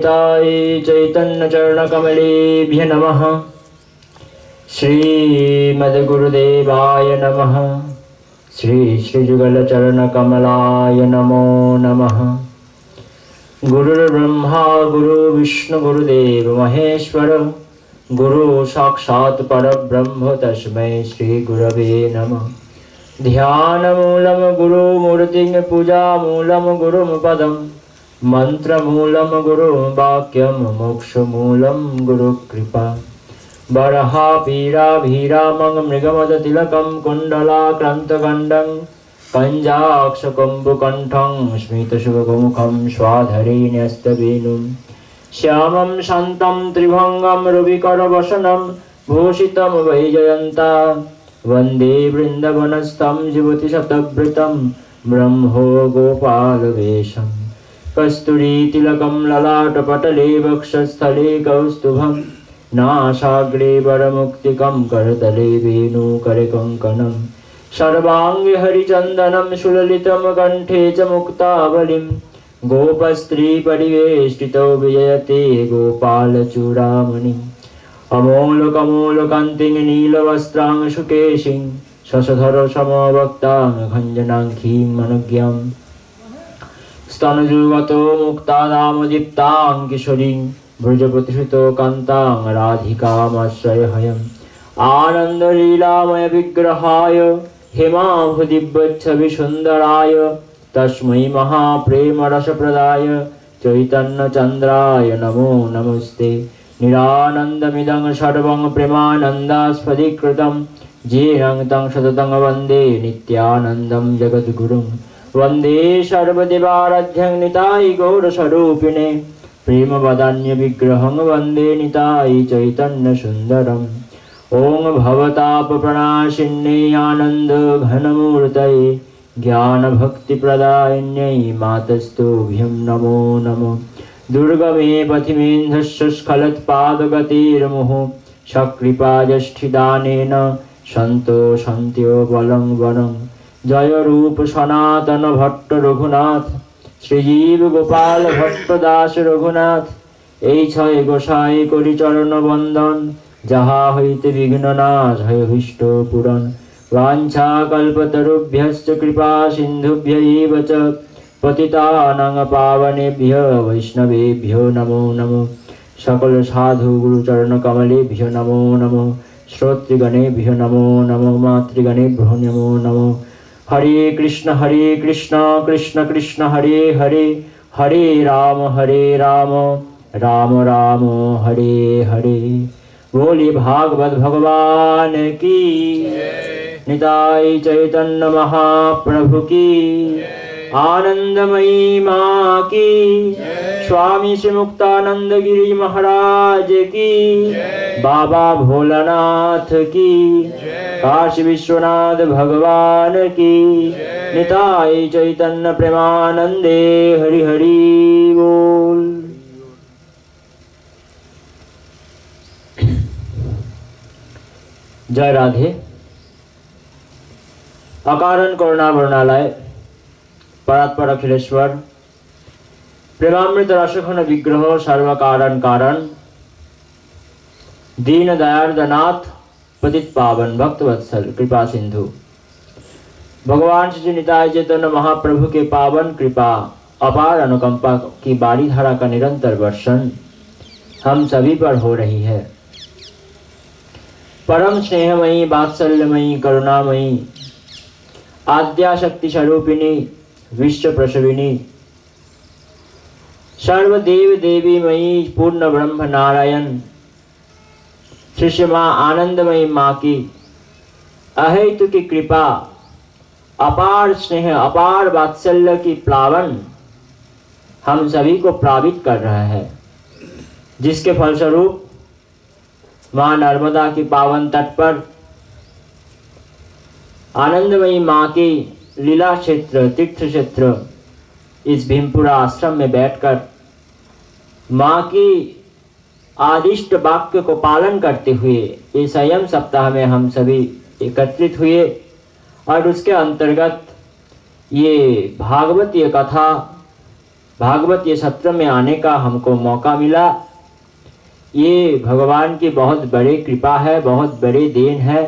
ताय चैतन्य चरण कमलेभ्य नमः। श्रीमद्गुरुदेवाय नमः। श्री जुगल चरण कमलाय नमो नमः। गुरुर्ब्रह्मा गुरु विष्णु गुरुदेव महेश्वर गुरु साक्षात् परब्रह्म तस्मै श्री गुरवे नमः। ध्यानमूलं गुरुमूर्तिं पूजामूलं गुरुपदम् मंत्रमूलं गुरुवाक्यं मोक्षमूलं गुरुकृपा। बर्हापीराभिरामं मृगमदतिलकं कुण्डलाक्रान्तगण्डं कञ्जाक्षकुम्भकण्ठं स्मितशुभमुखं स्वाधरे न्यस्तवेणुं श्यामं शान्तं त्रिभङ्गं रविकरवसनं भूषितं वैजयन्ता वन्दे वृन्दवनस्थं जीवतिशतवृतं ब्रह्मो गोपालवेशम्। कस्तूरीतिलकं ललाटपटले वक्षस्थले कौस्तुभं नासाग्रे वरमुक्तिकं करतले वेणुकरकङ्कणं सर्वाङ्गे हरिचन्दनं सुललितं कण्ठे च मुक्तावलिं गोपस्त्रीपरिवेष्टितो विजयते गोपालचूडामणिम्। अमोलकमोलकान्तिं नीलवस्त्रां सुकेशिं शशधर समवक्तां खञ्जनाङ्खीं मनज्ञाम् स्तनजुगतो मुक्तादामदीप्तां किशोरीं भुजप्रतिष्ठितो कान्तां राधिकामाश्रयहयम्। आनन्दलीलामय विग्रहाय हेमाभुदिव्यच्छविसुन्दराय तस्मै महाप्रेमरसप्रदाय चैतन्यचन्द्राय नमो नमस्ते। निरानन्दमिदं सर्वं प्रेमानन्दास्पदीकृतं येनं तं सततं वन्दे नित्यानन्दं जगद्गुरुं। वन्दे सर्वदेवाराध्यं निताय गौरस्वरूपिणे प्रेमवदान्य विग्रहं वन्दे निताय चैतन्यसुन्दरम्। ॐ भवतापप्रणाशिन्यै आनन्दघनमूर्तये ज्ञानभक्तिप्रदायिन्यै मातस्तुभ्यं नमो नमः। दुर्गमे पथिमेन्धस्य स्खलत्पादगतिर्मुहुः सकृपाजष्ठिदानेन सन्तोषन्त्यो बलं वनम्। जय रूप सनातन भट्ट रघुनाथ श्रीजीव गोपाल भट्ट दास रघुनाथ। এই ছয় গোসাই করি চরণ বন্দন যাহা হইতে বিঘ্ন নাশ হয় অভীষ্ট পূরণ। বাঞ্ছা কল্পতরুভ্যশ্চ কৃপা সিন্ধুভ্যৈব চ পতিতানাং পাবনেভ্যো বৈষ্ণবেভ্যো নমো নমঃ। সকল সাধু গুরু চরণ কমলেভ্যো নমো নমঃ। শ্রোতৃগণেভ্যো নমো নমঃ। মাতৃগণেভ্যো নমো নমঃ। हरे कृष्ण कृष्ण कृष्ण हरे हरे हरे राम राम राम हरे हरे। बोलिए भागवत भगवान की निताई चैतन्य महाप्रभु की आनंदमयी माँ की स्वामी श्री मुक्तानंद गिरी महाराज की बाबा भोलानाथ की काशी विश्वनाथ भगवान की निताई चैतन्य प्रेमानंदे हरि हरि बोल। जय राधे। अकारण करुणा वर्णालय परात्पर अखिलेश्वर प्रेमामृत रसघन विग्रह सर्व कारण कारण दीन दयार्दनाथ पतित पावन भक्त वत्सल कृपा सिंधु भगवान श्री निताय चैतन्य महाप्रभु के पावन कृपा अपार अनुकंपा की बारी धारा का निरंतर वर्षण हम सभी पर हो रही है। परम स्नेहमयी वात्सल्यमयी करुणामयी आद्याशक्ति स्वरूपिणी विश्व प्रसविनी सर्वदेव देवीमयी पूर्ण ब्रह्म नारायण शिष्य माँ आनंदमयी माँ की अहेतु की कृपा अपार स्नेह अपार वात्सल्य की प्लावन हम सभी को प्लावित कर रहा है, जिसके फलस्वरूप माँ नर्मदा की पावन तट पर आनंदमयी माँ की लीला क्षेत्र तीर्थ क्षेत्र इस भीमपुरा आश्रम में बैठकर माँ की आदिष्ट वाक्य को पालन करते हुए इस संयम सप्ताह में हम सभी एकत्रित हुए और उसके अंतर्गत ये भागवतीय कथा भागवत ये सत्र में आने का हमको मौका मिला। ये भगवान की बहुत बड़ी कृपा है, बहुत बड़ी देन है।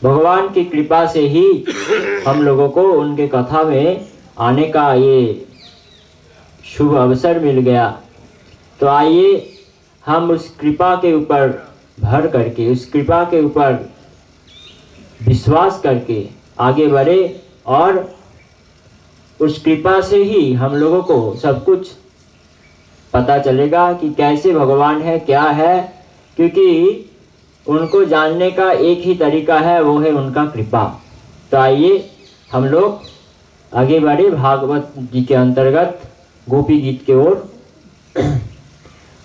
भगवान की कृपा से ही हम लोगों को उनके कथा में आने का ये शुभ अवसर मिल गया। तो आइए हम उस कृपा के ऊपर भर करके, उस कृपा के ऊपर विश्वास करके आगे बढ़े और उस कृपा से ही हम लोगों को सब कुछ पता चलेगा कि कैसे भगवान है, क्या है। क्योंकि उनको जानने का एक ही तरीका है, वो है उनका कृपा। तो आइए हम लोग आगे बढ़े भागवत जी के अंतर्गत गोपी गीत की ओर।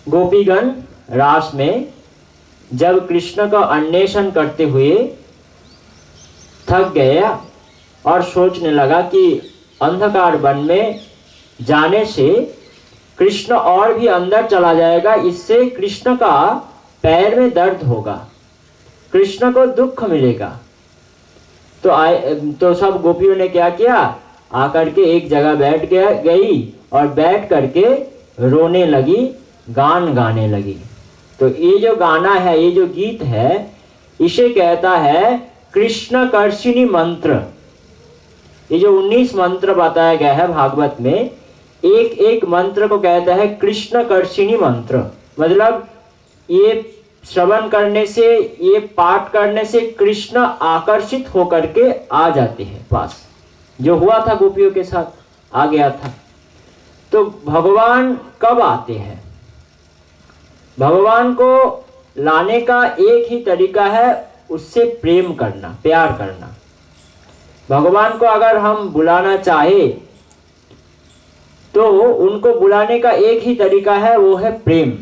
गोपीगण रास में जब कृष्ण का अन्वेषण करते हुए थक गया और सोचने लगा कि अंधकार वन में जाने से कृष्ण और भी अंदर चला जाएगा, इससे कृष्ण का पैर में दर्द होगा, कृष्ण को दुख मिलेगा। तो सब गोपियों ने क्या किया, आकर के एक जगह बैठ गई और बैठ करके रोने लगी, गान गाने लगी। तो ये जो गाना है, ये जो गीत है, इसे कहता है कृष्ण कर्षिणी मंत्र। ये जो 19 मंत्र बताया गया है भागवत में, एक एक मंत्र को कहता है कृष्ण कर्षिणी मंत्र। मतलब ये श्रवण करने से, ये पाठ करने से कृष्ण आकर्षित होकर के आ जाते हैं पास। जो हुआ था गोपियों के साथ, आ गया था। तो भगवान कब आते हैं? भगवान को लाने का एक ही तरीका है, उससे प्रेम करना, प्यार करना। भगवान को अगर हम बुलाना चाहे तो उनको बुलाने का एक ही तरीका है, वो है प्रेम।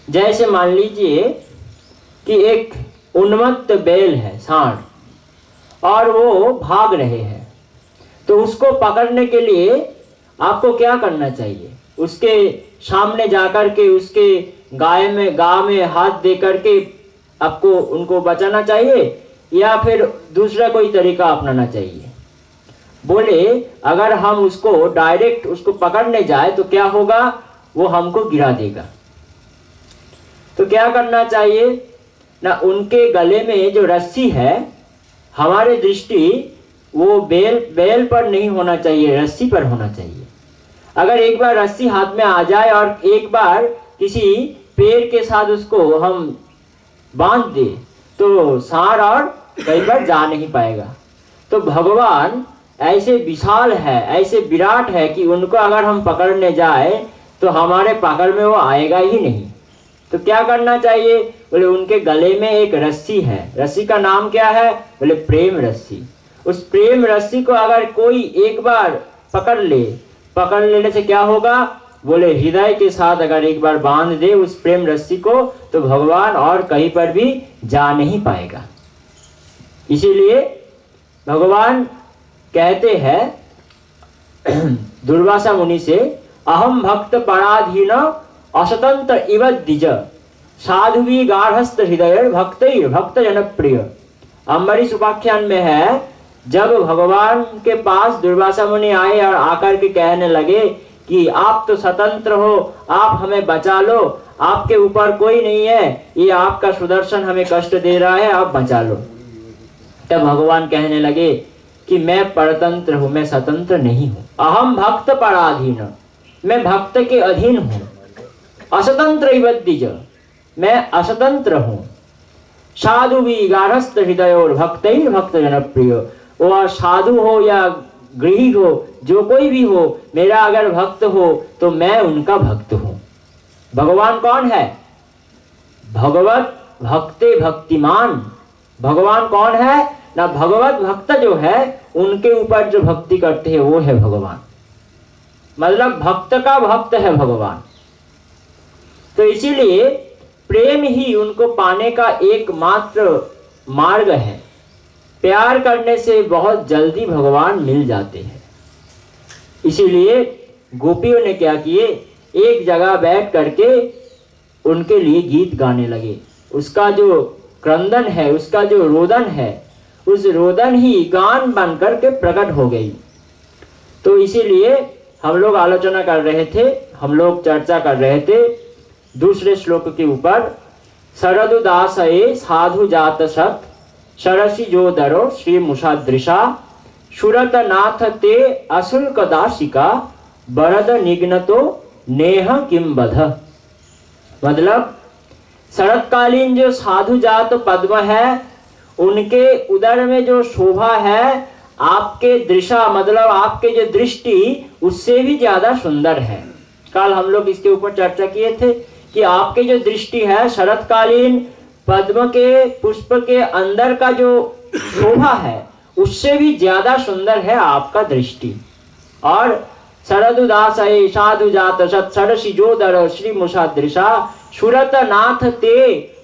जैसे मान लीजिए कि एक उन्मत्त बैल है, सांड, और वो भाग रहे हैं। तो उसको पकड़ने के लिए आपको क्या करना चाहिए? उसके सामने जाकर के उसके गाय में हाथ दे करके आपको उनको बचाना चाहिए, या फिर दूसरा कोई तरीका अपनाना चाहिए? बोले अगर हम उसको डायरेक्ट उसको पकड़ने जाए तो क्या होगा, वो हमको गिरा देगा। तो क्या करना चाहिए ना, उनके गले में जो रस्सी है, हमारे दृष्टि वो बैल पर नहीं होना चाहिए, रस्सी पर होना चाहिए। अगर एक बार रस्सी हाथ में आ जाए और एक बार किसी पेड़ के साथ उसको हम बांध दे तो सांड और कई बार जा नहीं पाएगा। तो भगवान ऐसे विशाल है, ऐसे विराट है कि उनको अगर हम पकड़ने जाए तो हमारे पकड़ में वो आएगा ही नहीं। तो क्या करना चाहिए? बोले उनके गले में एक रस्सी है, रस्सी का नाम क्या है? बोले प्रेम रस्सी। उस प्रेम रस्सी को अगर कोई एक बार पकड़ लेने से क्या होगा? बोले हृदय के साथ अगर एक बार बांध दे उस प्रेम रस्सी को तो भगवान और कहीं पर भी जा नहीं पाएगा। इसीलिए भगवान कहते हैं दुर्वासा मुनि से, अहम भक्त पराधीन असतंत्र इव द्विज साधुवी गाढ़स्थ हृदय भक्त जनप्रिय। अम्बरीश उपाख्यान में है, जब भगवान के पास दुर्वासा मुनि आए और आकर के कहने लगे कि आप तो स्वतंत्र हो, आप हमें बचा लो, आपके ऊपर कोई नहीं है, ये आपका सुदर्शन हमें कष्ट दे रहा है, आप बचा लो। तब भगवान कहने लगे कि मैं परतंत्र हूं, मैं स्वतंत्र नहीं हूं। अहम भक्त पराधीन, मैं भक्त के अधीन हूं। असतंत्र इव द्विज, मैं असतंत्र हूं। साधु भी गाढ़स्थ हृदय और भक्त जनप्रिय। वो साधु हो या गृही हो, जो कोई भी हो, मेरा अगर भक्त हो तो मैं उनका भक्त हूं। भगवान कौन है? भगवत भक्ते भक्तिमान। भगवान कौन है ना? भगवत भक्त जो है उनके ऊपर जो भक्ति करते हैं वो है भगवान। मतलब भक्त का भक्त है भगवान। तो इसीलिए प्रेम ही उनको पाने का एकमात्र मार्ग है। प्यार करने से बहुत जल्दी भगवान मिल जाते हैं। इसीलिए गोपियों ने क्या किए, एक जगह बैठ करके उनके लिए गीत गाने लगे। उसका जो क्रंदन है, उसका जो रोदन है, उस रोदन ही गान बन करके प्रकट हो गई। तो इसीलिए हम लोग आलोचना कर रहे थे, हम लोग चर्चा कर रहे थे दूसरे श्लोक के ऊपर। शरदुदासये साधु जात सत सरसी जो दरो श्री मुषादृशा सुरतनाथ ते अशुल्क दासिका बरद निग्नतो नेह किम बध। मतलब शरतकालीन जो साधु जात पद्म है, उनके उदर में जो शोभा है आपके दृशा मतलब आपके जो दृष्टि उससे भी ज्यादा सुंदर है। कल हम लोग इसके ऊपर चर्चा किए थे कि आपके जो दृष्टि है शरतकालीन पद्म के पुष्प के अंदर का जो शोभा है उससे भी ज्यादा सुंदर है आपका दृष्टि। और शरदुदासये साधु जात सत सरसी जोदर श्री मुषादृशा सुरत नाथ ते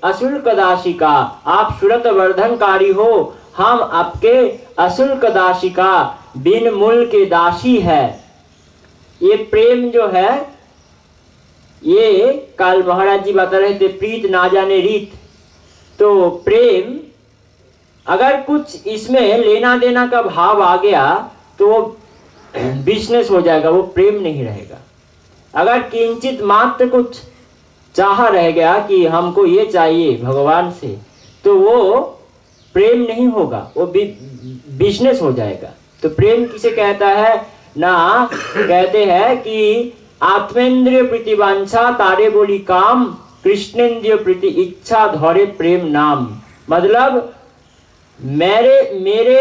अशुल्क दासिका। आप सुरत वर्धनकारी हो, हम आपके अशुल्क दासिका बिन मूल के दासी है। ये प्रेम जो है, ये कल महाराज जी बता रहे थे प्रीत ना जाने रीत। तो प्रेम अगर कुछ इसमें लेना देना का भाव आ गया तो वो बिजनेस हो जाएगा, वो प्रेम नहीं रहेगा। अगर किंचित मात्र कुछ चाह रह गया कि हमको ये चाहिए भगवान से, तो वो प्रेम नहीं होगा, वो बिजनेस हो जाएगा। तो प्रेम किसे कहता है ना, कहते हैं कि आत्मेंद्रिय प्रतिवांछा तारे बोली काम कृष्णेंद्रिय प्रति इच्छा धौरे प्रेम नाम। मतलब मेरे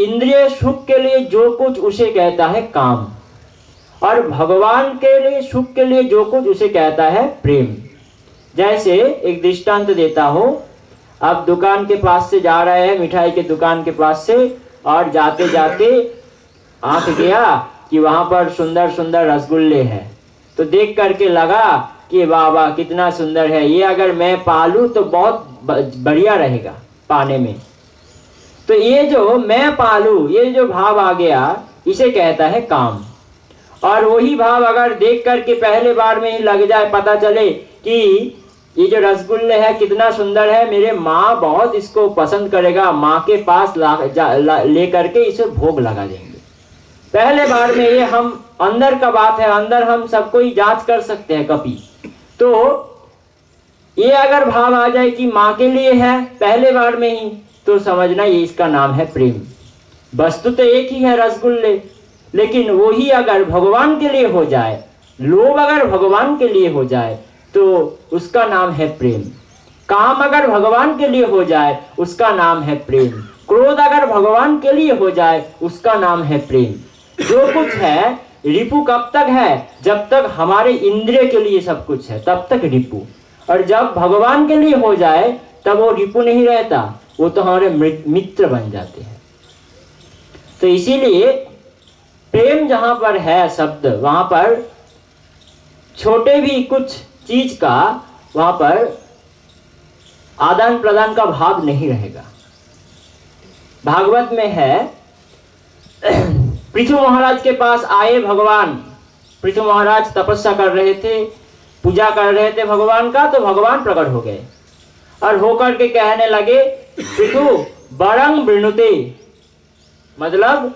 इंद्रिय सुख के लिए जो कुछ उसे कहता है काम, और भगवान के लिए सुख के लिए जो कुछ उसे कहता है प्रेम। जैसे एक दृष्टांत देता हूं, आप दुकान के पास से जा रहे हैं, मिठाई के दुकान के पास से, और जाते जाते आंख गया कि वहां पर सुंदर सुंदर रसगुल्ले हैं। तो देख करके लगा कि वाह वाह कितना सुंदर है, ये अगर मैं पालूं तो बहुत बढ़िया रहेगा पाने में। तो ये जो मैं पालूं, ये जो भाव आ गया, इसे कहता है काम। और वही भाव अगर देख करके पहले बार में ही लग जाए, पता चले कि ये जो रसगुल्ले है कितना सुंदर है, मेरे माँ बहुत इसको पसंद करेगा, माँ के पास ले करके इसे भोग लगा देंगे। पहले बार में ये हम अंदर का बात है, अंदर हम सबको ही जांच कर सकते हैं कभी। तो ये अगर भाव आ जाए कि माँ के लिए है पहले बार में ही, तो समझना ये इसका नाम है प्रेम। वस्तु तो एक ही है रसगुल्ले, लेकिन वही अगर भगवान के लिए हो जाए, लोभ अगर भगवान के लिए हो जाए तो उसका नाम है प्रेम। काम अगर भगवान के लिए हो जाए उसका नाम है प्रेम। क्रोध अगर भगवान के लिए हो जाए उसका नाम है प्रेम। जो कुछ है रिपु कब तक है, जब तक हमारे इंद्रिय के लिए सब कुछ है तब तक रिपु, और जब भगवान के लिए हो जाए तब वो रिपु नहीं रहता, वो तो हमारे मित्र बन जाते हैं। तो इसीलिए प्रेम जहां पर है शब्द, वहां पर छोटे भी कुछ चीज का वहां पर आदान प्रदान का भाव नहीं रहेगा। भागवत में है पृथु महाराज के पास आए भगवान। पृथु महाराज तपस्या कर रहे थे, पूजा कर रहे थे भगवान का, तो भगवान प्रकट हो गए और होकर के कहने लगे पृथु वरं वृणुते, मतलब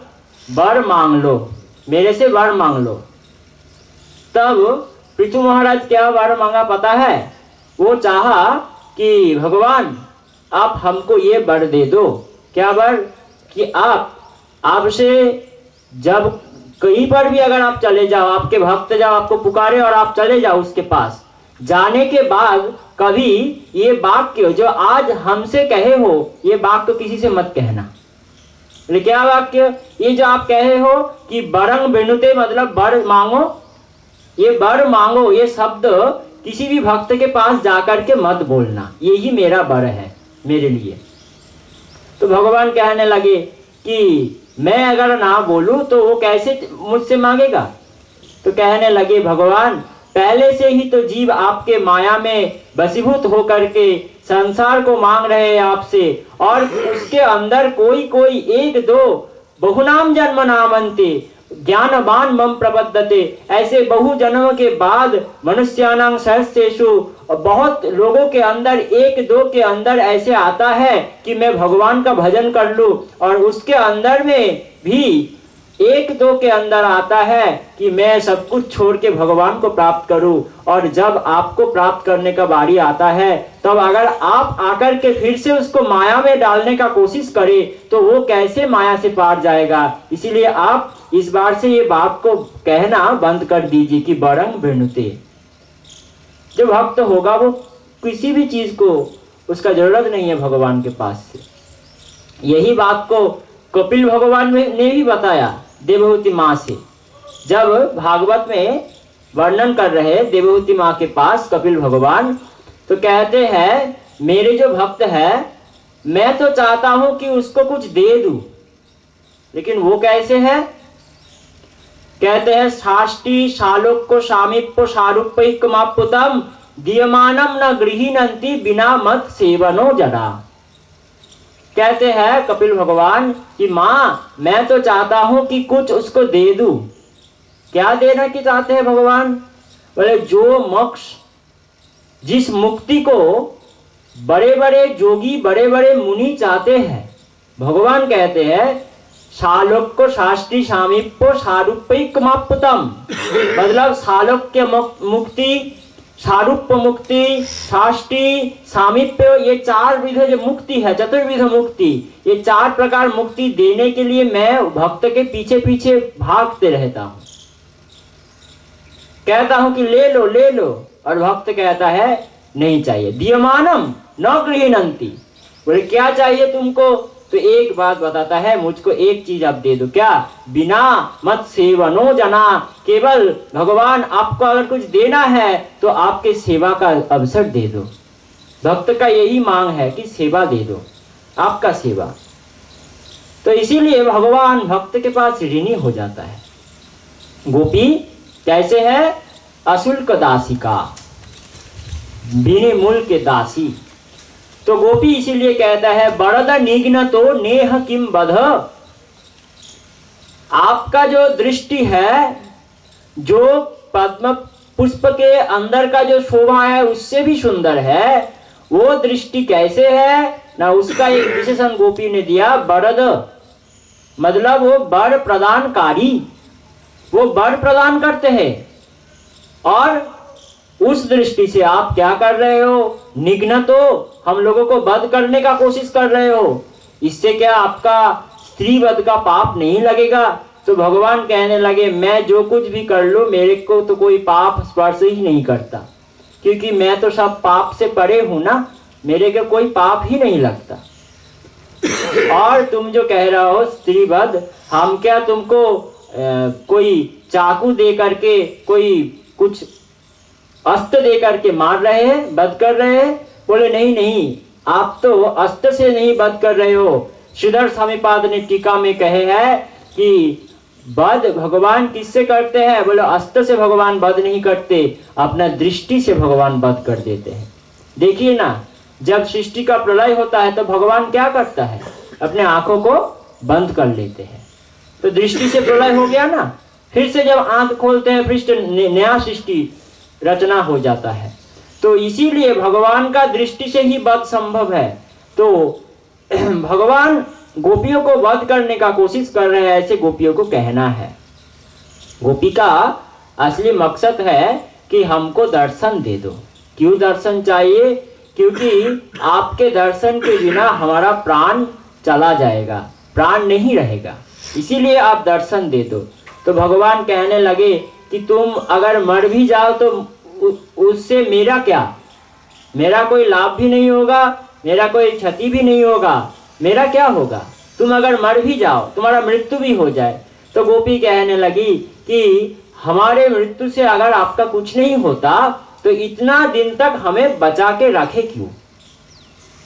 वर मांग लो, मेरे से वर मांग लो। तब पृथु महाराज क्या वर मांगा पता है? वो चाहा कि भगवान आप हमको ये वर दे दो। क्या वर? कि आपसे जब कहीं पर भी अगर आप चले जाओ, आपके भक्त जाओ आपको पुकारे और आप चले जाओ उसके पास, जाने के बाद कभी ये वाक्य जो आज हमसे कहे हो, ये वाक्य किसी से मत कहना। क्या वाक्य? ये जो आप कहे हो कि वरं वृणुते, मतलब वर मांगो, ये वर मांगो, ये शब्द किसी भी भक्त के पास जाकर के मत बोलना, यही मेरा वर है मेरे लिए। तो भगवान कहने लगे कि मैं अगर ना बोलूं तो वो कैसे मुझसे मांगेगा? तो कहने लगे भगवान पहले से ही तो जीव आपके माया में वशीभूत होकर के संसार को मांग रहे हैं आपसे, और उसके अंदर कोई कोई एक दो बहुनाम जन्म नामन्ते ज्ञानवान मम प्रबद्धते, ऐसे बहु जन्म के बाद मनुष्यानां सहस्रेषु, बहुत लोगों के अंदर एक दो के अंदर ऐसे आता है कि मैं भगवान का भजन कर लूं, और उसके अंदर में भी एक दो के अंदर आता है कि मैं सब कुछ छोड़ के भगवान को प्राप्त करूं, और जब आपको प्राप्त करने का बारी आता है तब अगर आप आकर के फिर से उसको माया में डालने का कोशिश करें तो वो कैसे माया से पार जाएगा। इसीलिए आप इस बार से ये बात को कहना बंद कर दीजिए कि बरंग वृणुते। जो भक्त होगा वो किसी भी चीज को उसका जरूरत नहीं है भगवान के पास से। यही बात को कपिल भगवान ने भी बताया देवहूति माँ से। जब भागवत में वर्णन कर रहे देवहूति माँ के पास कपिल भगवान, तो कहते हैं मेरे जो भक्त है मैं तो चाहता हूं कि उसको कुछ दे दूं, लेकिन वो कैसे है। कहते हैं साष्टी शालोक्य सामीप्य सारूप्यकमाप्युतम दीयमानम न गृहीणन्ति बिना मत सेवनो जना। कहते हैं कपिल भगवान कि माँ मैं तो चाहता हूं कि कुछ उसको दे दूं। क्या देना की चाहते हैं भगवान? बोले जो मोक्ष, जिस मुक्ति को बड़े बड़े जोगी बड़े बड़े मुनि चाहते हैं, भगवान कहते हैं शालोक्य शास्त्री सामीप्य सारूप्यकमाप्युतम, मतलब शालोक्य मुक्ति, सारूप्य मुक्ति, साष्टी, सामीप्य, ये चार विध जो मुक्ति है, चतुर्विध मुक्ति, ये चार प्रकार मुक्ति देने के लिए मैं भक्त के पीछे पीछे भागते रहता हूं। कहता हूं कि ले लो ले लो, और भक्त कहता है नहीं चाहिए। दीयमानम न गृहीणन्ति, बोले क्या चाहिए तुमको? तो एक बात बताता है मुझको एक चीज आप दे दो। क्या? बिना मत सेवनो जना, केवल भगवान आपको अगर कुछ देना है तो आपके सेवा का अवसर दे दो। भक्त का यही मांग है कि सेवा दे दो, आपका सेवा। तो इसीलिए भगवान भक्त के पास ऋणी हो जाता है। गोपी कैसे है? अशुल्क दासिका, बिने मूल के दासी। तो गोपी इसीलिए कहता है बरद निघ्न तो नेह किम बध। आपका जो दृष्टि है, जो पद्म पुष्प के अंदर का जो शोभा है उससे भी सुंदर है, वो दृष्टि कैसे है ना, उसका एक विशेषण गोपी ने दिया बरद, मतलब वो वर प्रदानकारी, वो वर प्रदान करते हैं। और उस दृष्टि से आप क्या कर रहे हो? निघ्न तो हम लोगों को वध करने का कोशिश कर रहे हो। इससे क्या आपका स्त्री वध का पाप नहीं लगेगा? तो भगवान कहने लगे मैं जो कुछ भी कर लूं मेरे को तो कोई पाप स्पर्श ही नहीं करता, क्योंकि मैं तो सब पाप से परे हूं ना, मेरे को कोई पाप ही नहीं लगता। और तुम जो कह रहे हो स्त्री वध, हम क्या तुमको कोई चाकू दे करके, कोई कुछ अस्त्र दे करके मार रहे हैं, वध कर रहे हैं? बोले नहीं नहीं, आप तो अस्त्र से नहीं वध कर रहे हो। श्रीधर स्वामीपाद ने टीका में कहे हैं कि वध भगवान किससे करते हैं? बोले अस्त्र से भगवान वध नहीं करते, अपना दृष्टि से भगवान वध कर देते हैं। देखिए ना, जब सृष्टि का प्रलय होता है तो भगवान क्या करता है? अपने आंखों को बंद कर लेते हैं, तो दृष्टि से प्रलय हो गया ना। फिर से जब आंख खोलते हैं फिर से नया सृष्टि रचना हो जाता है। तो इसीलिए भगवान का दृष्टि से ही वध संभव है। तो भगवान गोपियों को वध करने का कोशिश कर रहे हैं, ऐसे गोपियों को कहना है। गोपी का असली मकसद है कि हमको दर्शन दे दो। क्यों दर्शन चाहिए? क्योंकि आपके दर्शन के बिना हमारा प्राण चला जाएगा, प्राण नहीं रहेगा, इसीलिए आप दर्शन दे दो। तो भगवान कहने लगे कि तुम अगर मर भी जाओ तो उससे मेरा क्या? मेरा कोई लाभ भी नहीं होगा, मेरा कोई क्षति भी नहीं होगा, मेरा क्या होगा? तुम अगर मर भी जाओ, तुम्हारा मृत्यु भी हो जाए। तो गोपी कहने लगी कि हमारे मृत्यु से अगर आपका कुछ नहीं होता तो इतना दिन तक हमें बचा के रखे क्यों?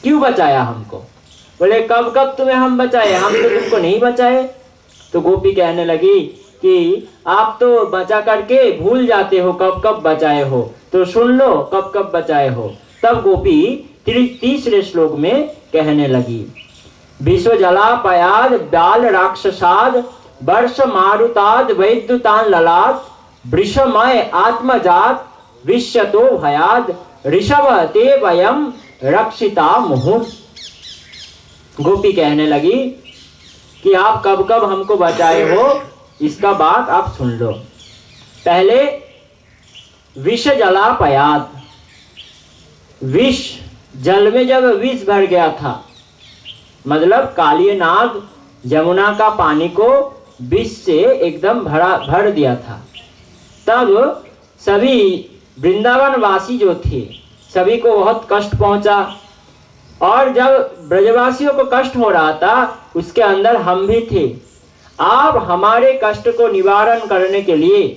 क्यों बचाया हमको? बोले कब कब तुम्हें हम बचाए? हम तो तुमको नहीं बचाए। तो गोपी कहने लगी कि आप तो बचा करके भूल जाते हो कब कब बचाए हो, तो सुन लो कब कब बचाए हो। तब गोपी तीसरे श्लोक में कहने लगी विश्व जलापयाद बाल राक्षसाद वर्ष मारुताद वैद्युतान ललाट वृषमय आत्मजात विश्वतो भयाद ऋषभ ते वयम रक्षिता मुहुः। गोपी कहने लगी कि आप कब कब हमको बचाए हो, इसका बात आप सुन लो। पहले विष जलापयात, विष जल में जब विष भर गया था, मतलब कालिय नाग यमुना का पानी को विष से एकदम भर दिया था। तब सभी वृंदावन वासी जो थे सभी को बहुत कष्ट पहुंचा, और जब ब्रजवासियों को कष्ट हो रहा था उसके अंदर हम भी थे। आप हमारे कष्ट को निवारण करने के लिए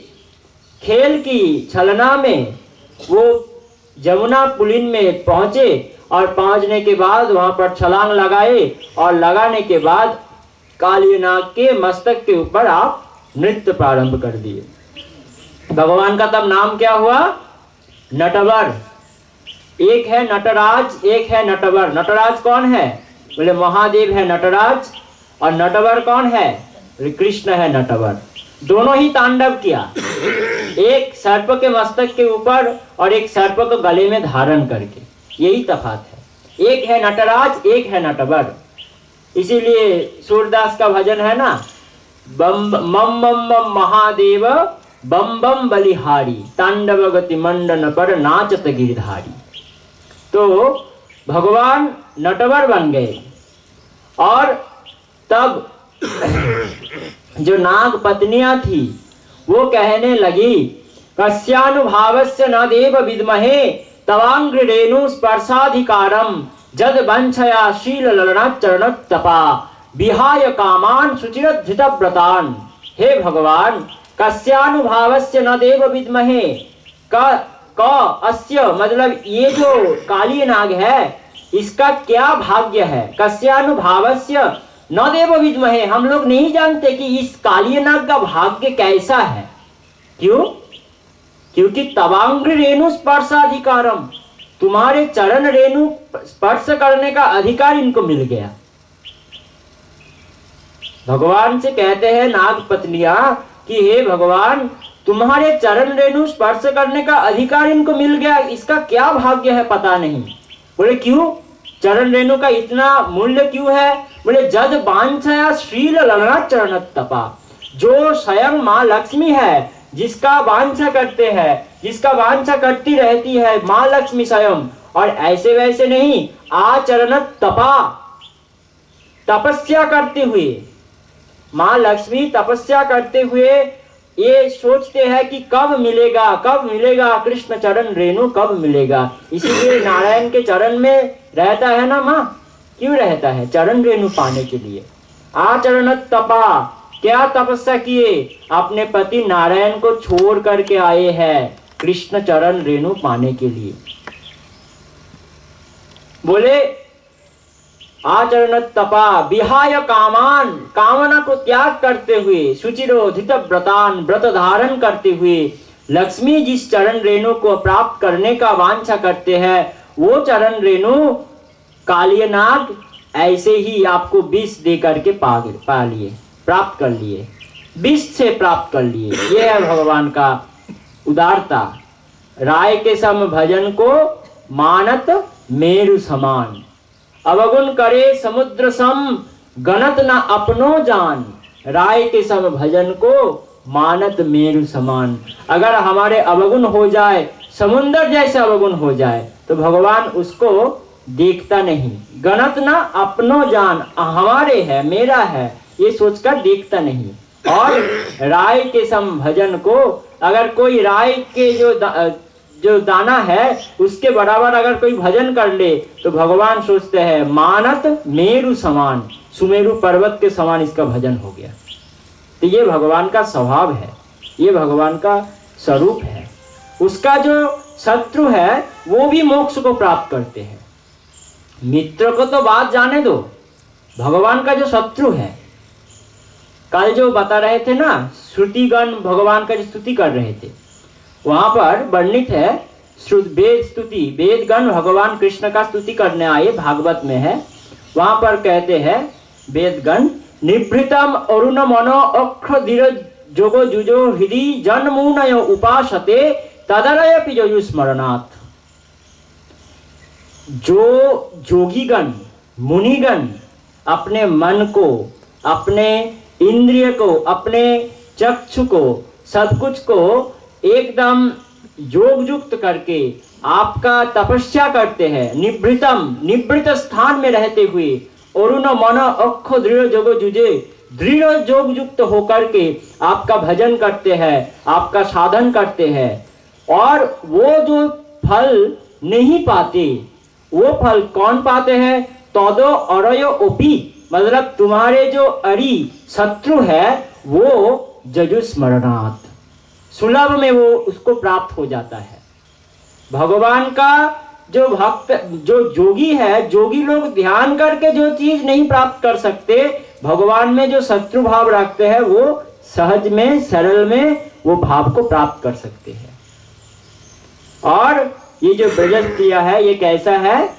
खेल की छलना में वो यमुना पुलिन में पहुंचे, और पहुंचने के बाद वहां पर छलांग लगाए, और लगाने के बाद कालियनाग के मस्तक के ऊपर आप नृत्य प्रारंभ कर दिए। भगवान का तब नाम क्या हुआ? नटवर। एक है नटराज, एक है नटवर। नटराज कौन है? बोले महादेव है नटराज, और नटवर कौन है? बोले कृष्ण है नटवर। दोनों ही तांडव किया, एक सर्प के मस्तक के ऊपर और एक सर्प को गले में धारण करके, यही तफात है। एक है नटराज, एक है नटवर। इसीलिए सूरदास का भजन है ना, बम मम बम बम महादेव बम बम बलिहारी, तांडव गति मंडन पर नाचत गिरधारी। तो भगवान नटवर बन गए, और तब जो नाग पत्नियां थी वो कहने लगी, कस्यानुभावस्य न देव विद्महे तवांग्र रेणु स्पर्शाधिकारम जद वंशया शील ललनाचरण तपा विहाय कामान सुचिरधृत व्रतान। हे भगवान, कस्यानुभावस्य न देव विद्महे, अस्य मतलब ये जो काली नाग है इसका क्या भाग्य है? कस्यानुभावस्य न देव विद्महे, हम लोग नहीं जानते कि इस काली नाग का भाग्य कैसा है। क्यों? क्योंकि तवांग्र रेणु स्पर्शाधिकारम, तुम्हारे चरण रेणु स्पर्श करने का अधिकार इनको मिल गया। भगवान से कहते हैं नाग पत्नियां कि हे भगवान, तुम्हारे चरण रेणु स्पर्श करने का अधिकार इनको मिल गया, इसका क्या भाग्य है पता नहीं। बोले क्यों? चरण रेणु का इतना मूल्य क्यों है? बोले जद वांछया श्रील ललना चरण तपा, जो स्वयं माँ लक्ष्मी है, जिसका वांछा करते हैं, जिसका वांछा करती रहती है माँ लक्ष्मी स्वयं, और ऐसे वैसे नहीं, आचरण तपा, तपस्या करते हुए, माँ लक्ष्मी तपस्या करते हुए ये सोचते हैं कि कब मिलेगा, कब मिलेगा कृष्ण चरण रेणु, कब मिलेगा। इसीलिए नारायण के चरण में रहता है ना माँ। क्यों रहता है? चरण रेणु पाने के लिए। आचरण तपा, क्या तपस्या किए? अपने पति नारायण को छोड़ करके आए हैं कृष्ण चरण रेणु पाने के लिए। बोले आचरण तपा विहाय कामान, कामना को त्याग करते हुए, शुचिरोधित व्रतान, व्रत धारण करते हुए, लक्ष्मी जिस चरण रेणु को प्राप्त करने का वांछा करते हैं वो चरण रेणु कालियनाग ऐसे ही आपको विष दे करके पा लिए, प्राप्त कर लिए, विष से प्राप्त कर लिए। ये है भगवान का उदारता। राय के सम भजन को मानत मेरु समान, अवगुण करे समुद्र सम गणत न अपनो जान। राय के सम भजन को मानत मेरु समान, अगर हमारे अवगुण हो जाए, समुद्र जैसे अवगुण हो जाए, तो भगवान उसको देखता नहीं। गणत न अपनो जान, हमारे है, मेरा है, ये सोचकर देखता नहीं। और राय के सम भजन को, अगर कोई राय के जो दाना है उसके बराबर अगर कोई भजन कर ले तो भगवान सोचते हैं मानत मेरु समान, सुमेरु पर्वत के समान इसका भजन हो गया। तो ये भगवान का स्वभाव है, ये भगवान का स्वरूप है। उसका जो शत्रु है वो भी मोक्ष को प्राप्त करते हैं। मित्र को तो बात जाने दो, भगवान का जो शत्रु है, कल जो बता रहे थे ना, श्रुतिगण भगवान का जो स्तुति कर रहे थे, वहां पर वर्णित है वेद स्तुति, वेदगण भगवान कृष्ण का स्तुति करने आए, भागवत में है। वहां पर कहते हैं वेदगण, निभृतम अरुण मनो अक्ष धीर जोगो जुजो हृदि जन्मूनयो उपासते तदरय पिजो स्मरणात्। जो जोगीगण मुनिगण अपने मन को, अपने इंद्रिय को, अपने चक्षु को, सब कुछ को एकदम योग युक्त करके आपका तपस्या करते हैं, निवृत स्थान में रहते हुए अरुण मन अक्ष दृढ़ जोगो जुजे, दृढ़ योग युक्त होकर के आपका भजन करते हैं, आपका साधन करते हैं, और वो जो फल नहीं पाते, वो फल कौन पाते हैं? तदो अरयो ओपी, मतलब तुम्हारे जो अरि शत्रु है वो जजुस्मरणात्, सुलभ में वो उसको प्राप्त हो जाता है। भगवान का जो भक्त, जो योगी है, योगी लोग ध्यान करके जो चीज नहीं प्राप्त कर सकते, भगवान में जो शत्रु भाव रखते हैं वो सहज में, सरल में वो भाव को प्राप्त कर सकते हैं। और ये जो ब्रज क्रिया है ये कैसा है?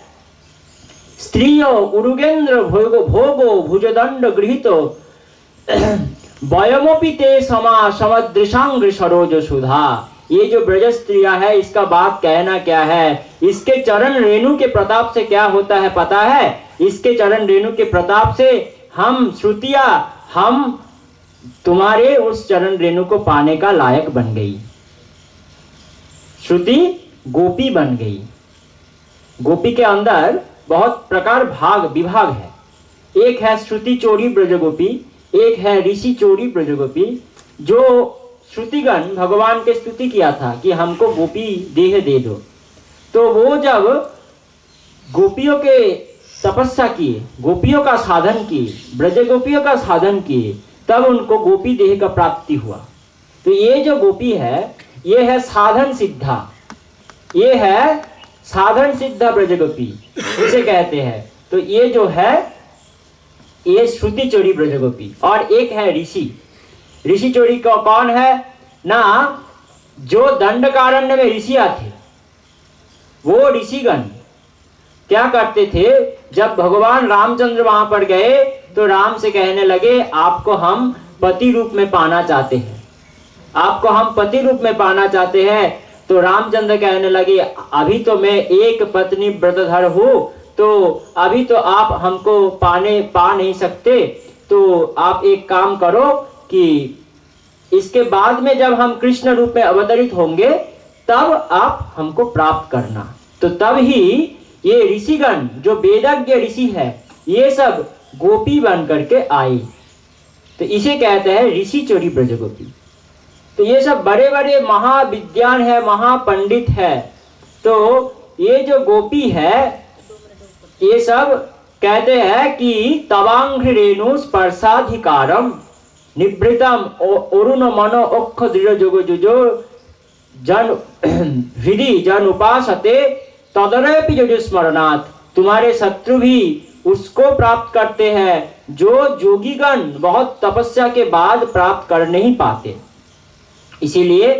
स्त्रियो उरुगेंद्र भोगो भोगो भुजदंड गृहीतो वयमोपि ते समा समदृशांग सरोज सुधा। ये जो ब्रज स्त्रिया है इसका बात कहना क्या है? इसके चरण रेणु के प्रताप से क्या होता है पता है? इसके चरण रेणु के प्रताप से हम श्रुतिया, हम तुम्हारे उस चरण रेणु को पाने का लायक बन गई। श्रुति गोपी बन गई। गोपी के अंदर बहुत प्रकार विभाग है। एक है श्रुति चोरी ब्रजगोपी, एक है ऋषि चोरी ब्रजगोपी। जो श्रुतिगण भगवान के स्तुति किया था कि हमको गोपी देह दे दो, तो वो जब गोपियों के तपस्या किए, गोपियों का साधन किए, ब्रज गोपियों का साधन किए, तब उनको गोपी देह का प्राप्ति हुआ। तो ये जो गोपी है ये है साधन सिद्धा, ये है साधन सिद्धा ब्रज गोपी इसे कहते हैं। तो ये जो है ये श्रुति चोरी ब्रज गोपी। और एक है ऋषि चोरी का कौन है ना? जो दंडकारण्य में ऋषियां थे, वो ऋषिगण क्या करते थे? जब भगवान रामचंद्र वहां पर गए तो राम से कहने लगे आपको हम पति रूप में पाना चाहते हैं, आपको हम पति रूप में पाना चाहते हैं। तो रामचंद्र कहने लगे अभी तो मैं एक पत्नी व्रतधर हूं, तो अभी तो आप हमको पा नहीं सकते, तो आप एक काम करो कि इसके बाद में जब हम कृष्ण रूप में अवतरित होंगे तब आप हमको प्राप्त करना। तो तब ही ये ऋषिगण जो वेदज्ञ ऋषि है ये सब गोपी बन करके आए। तो इसे कहते हैं ऋषि चोरी ब्रज गोपी। तो ये सब बड़े बड़े महाविद्वान है, महापंडित है। तो ये जो गोपी है ये सब कहते हैं कि तवांघ्र रेणु स्पर्शाधिकारम निवृतम अरुण मनो अक्ष दृढ़ जोगो जुजो जन हृदय जन उपासते तदरपि जजुस्मरणात्। तुम्हारे शत्रु भी उसको प्राप्त करते हैं जो योगीगण बहुत तपस्या के बाद प्राप्त कर नहीं पाते। इसीलिए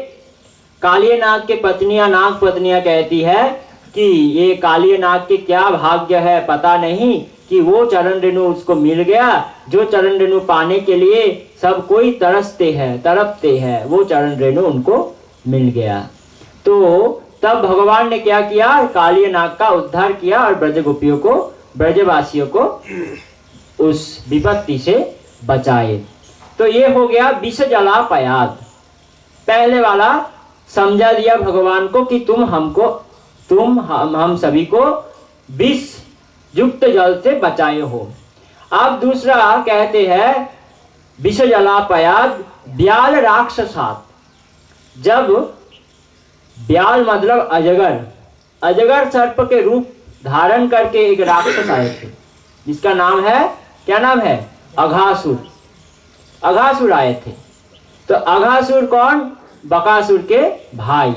कालिय नाग के पत्नियां, नाग पत्नियां कहती है कि ये कालिय नाग के क्या भाग्य है पता नहीं कि वो चरण रेणु उसको मिल गया, जो चरण रेणु पाने के लिए सब कोई तरसते हैं, तड़पते हैं, वो चरण रेणु उनको मिल गया। तो तब भगवान ने क्या किया? कालिय नाग का उद्धार किया और ब्रज गोपियों को, ब्रजवासियों को उस विपत्ति से बचाए। तो ये हो गया विष जलापयाद। पहले वाला समझा दिया भगवान को कि हम सभी को विष युक्त जल से बचाए हो। अब दूसरा कहते हैं विष जलापयाद ब्याल राक्षसात। जब ब्याल मतलब अजगर सर्प के रूप धारण करके एक राक्षस आए थे जिसका नाम है, क्या नाम है? अघासुर आए थे। तो अघासुर कौन? बकासुर के भाई।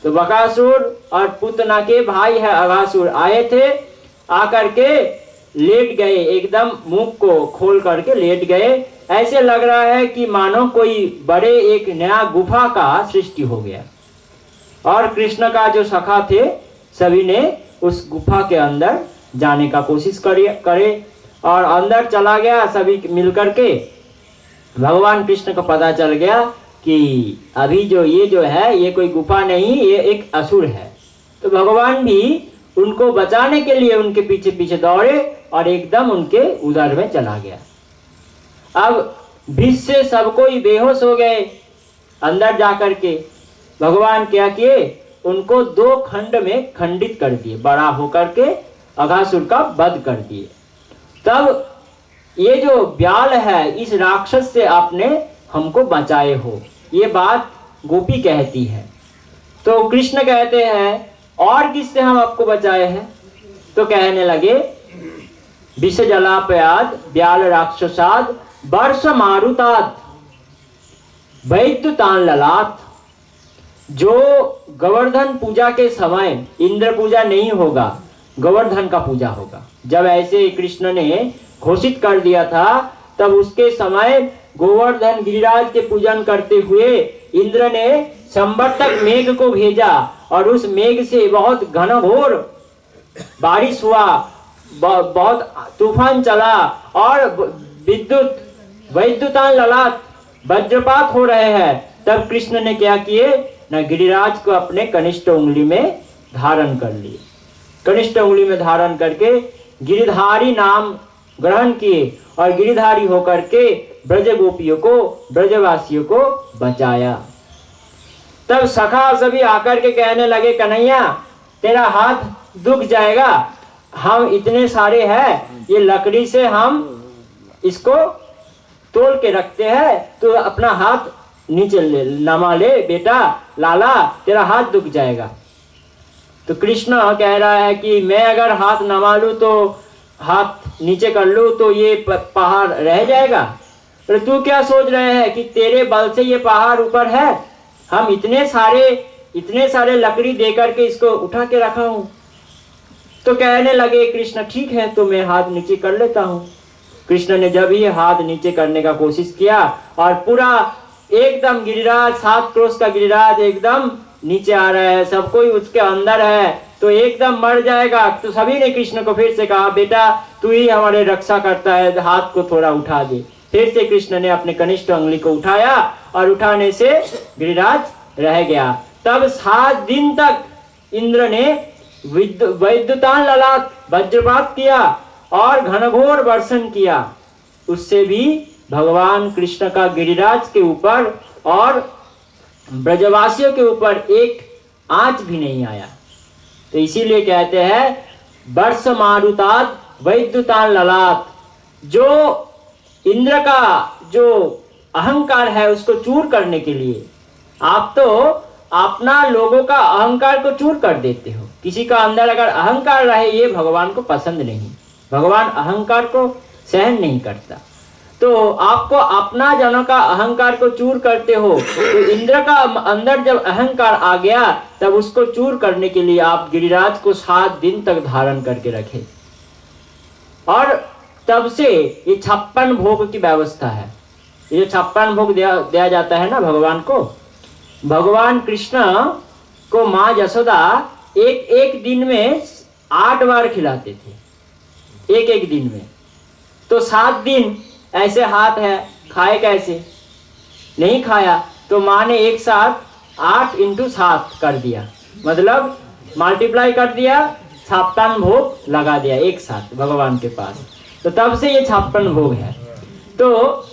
तो बकासुर और पुतना के भाई है अघासुर, आए थे, आकर के लेट गए, एकदम मुख को खोल करके लेट गए। ऐसे लग रहा है कि मानो कोई बड़े एक नया गुफा का सृष्टि हो गया। और कृष्ण का जो सखा थे सभी ने उस गुफा के अंदर जाने का कोशिश करे और अंदर चला गया सभी मिलकर के। भगवान कृष्ण को पता चल गया कि अभी ये जो है ये कोई गुफा नहीं, ये एक असुर है। तो भगवान भी उनको बचाने के लिए उनके पीछे पीछे दौड़े और एकदम उनके उदर में चला गया। अब विष से सब कोई बेहोश हो गए। अंदर जाकर के भगवान क्या किए, उनको 2 खंड में खंडित कर दिए, बड़ा होकर के अघासुर का वध कर दिए। तब ये जो ब्याल है, इस राक्षस से आपने हमको बचाए हो, ये बात गोपी कहती है। तो कृष्ण कहते हैं और किससे हम आपको बचाए हैं? तो कहने लगे विष जलापयाद ब्याल राक्षसाद वर्ष मारुताद वैद्युतान ललाट। जो गोवर्धन पूजा के समय इंद्र पूजा नहीं होगा, गोवर्धन का पूजा होगा। जब ऐसे कृष्ण ने घोषित कर दिया था, तब उसके समय गोवर्धन गिरिराज के पूजन करते हुए इंद्र ने संवर्तक मेघ को भेजा और उस मेघ से बहुत घनघोर बारिश हुआ, बहुत तूफान चला और वैद्युतान ललाट वज्रपात हो रहे हैं। तब कृष्ण ने क्या किए न, गिरिराज को अपने कनिष्ठ उंगली में धारण कर लिए। कनिष्ठ उंगली में धारण करके गिरिधारी नाम ग्रहण किए और गिरिधारी होकर के ब्रज गोपियों को, ब्रजवासियों को बचाया। तब सखा सभी आकर के कहने लगे कन्हैया तेरा हाथ दुख जाएगा, हम इतने सारे हैं, ये लकड़ी से हम इसको तोड़ के रखते हैं, तो अपना हाथ नीचे नमा ले बेटा, लाला तेरा हाथ दुख जाएगा। तो कृष्ण कह रहा है कि मैं अगर हाथ नमा लूं तो हाथ नीचे कर लूं तो ये पहाड़ रह जाएगा। तो तू क्या सोच रहे हैं कि तेरे बल से ये पहाड़ ऊपर है? हम इतने सारे लकड़ी देकर के इसको उठा के रखा हूं। तो कहने लगे कृष्ण ठीक है, तो मैं हाथ नीचे कर लेता हूं। कृष्ण ने जब ही हाथ नीचे करने का कोशिश किया और पूरा एकदम गिरिराज, 7 क्रोश का गिरिराज एकदम नीचे आ रहा है, सब कोई उसके अंदर है, तो एकदम मर जाएगा। तो सभी ने कृष्ण को फिर से कहा बेटा तू ही हमारे रक्षा करता है, हाथ को थोड़ा उठा दे। फिर से कृष्ण ने अपने कनिष्ठ उंगली को उठाया और उठाने से गिरिराज रह गया। तब 7 दिन तक इंद्र ने वैद्युतान ललाट वज्रपात किया और घनघोर वर्षण किया। उससे भी भगवान कृष्ण का गिरिराज के ऊपर और ब्रजवासियों के ऊपर एक आंच भी नहीं आया। तो इसीलिए कहते हैं वर्ष मारुताद वैद्युतान ललाट। जो इंद्र का जो अहंकार है उसको चूर करने के लिए आप तो अपना लोगों का अहंकार को चूर कर देते हो। किसी का अंदर अगर अहंकार रहे, ये भगवान को पसंद नहीं। भगवान अहंकार को सहन नहीं करता। तो आपको अपना जनों का अहंकार को चूर करते हो। तो इंद्र का अंदर जब अहंकार आ गया, तब उसको चूर करने के लिए आप गिरिराज को 7 दिन तक धारण करके रखे। और तब से ये 56 भोग की व्यवस्था है। ये 56 भोग दिया जाता है ना भगवान को। भगवान कृष्ण को माँ यशोदा एक दिन में 8 बार खिलाते थे, एक दिन में। तो 7 दिन ऐसे हाथ है, खाए कैसे? नहीं खाया। तो माँ ने एक साथ 8 × 7 कर दिया, मतलब मल्टीप्लाई कर दिया, 56 भोग लगा दिया एक साथ भगवान के पास। तो तब से ये 56 भोग है। तो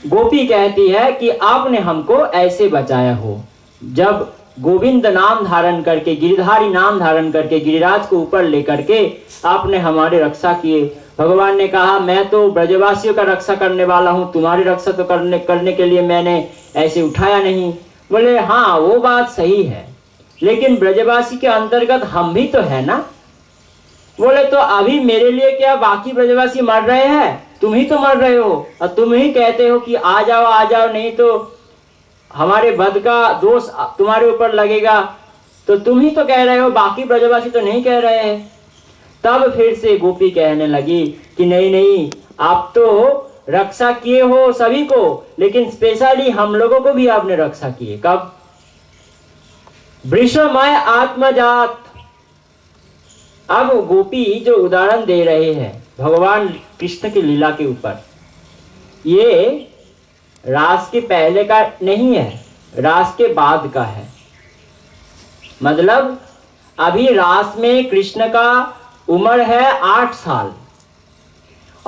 गोपी कहती है कि आपने हमको ऐसे बचाया हो। जब गोविंद नाम धारण करके, गिरिधारी नाम धारण करके गिरिराज को ऊपर लेकर के आपने हमारे रक्षा किए। भगवान ने कहा मैं तो ब्रजवासियों का रक्षा करने वाला हूँ, तुम्हारी रक्षा तो करने के लिए मैंने ऐसे उठाया नहीं। बोले हाँ वो बात सही है, लेकिन ब्रजवासी के अंतर्गत हम भी तो है ना। बोले तो अभी मेरे लिए क्या बाकी ब्रजवासी मर रहे हैं? तुम ही तो मर रहे हो और तुम ही कहते हो कि आ जाओ, नहीं तो हमारे वध का दोष तुम्हारे ऊपर लगेगा। तो तुम ही तो कह रहे हो, बाकी ब्रजवासी तो नहीं कह रहे हैं। तब फिर से गोपी कहने लगी कि नहीं, आप तो रक्षा किए हो सभी को, लेकिन स्पेशली हम लोगों को भी आपने रक्षा किए। कब? वृषमय आत्मजात। अब गोपी जो उदाहरण दे रहे हैं भगवान कृष्ण की लीला के ऊपर, ये रास के पहले का नहीं है, रास के बाद का है। मतलब अभी रास में कृष्ण का उम्र है 8 साल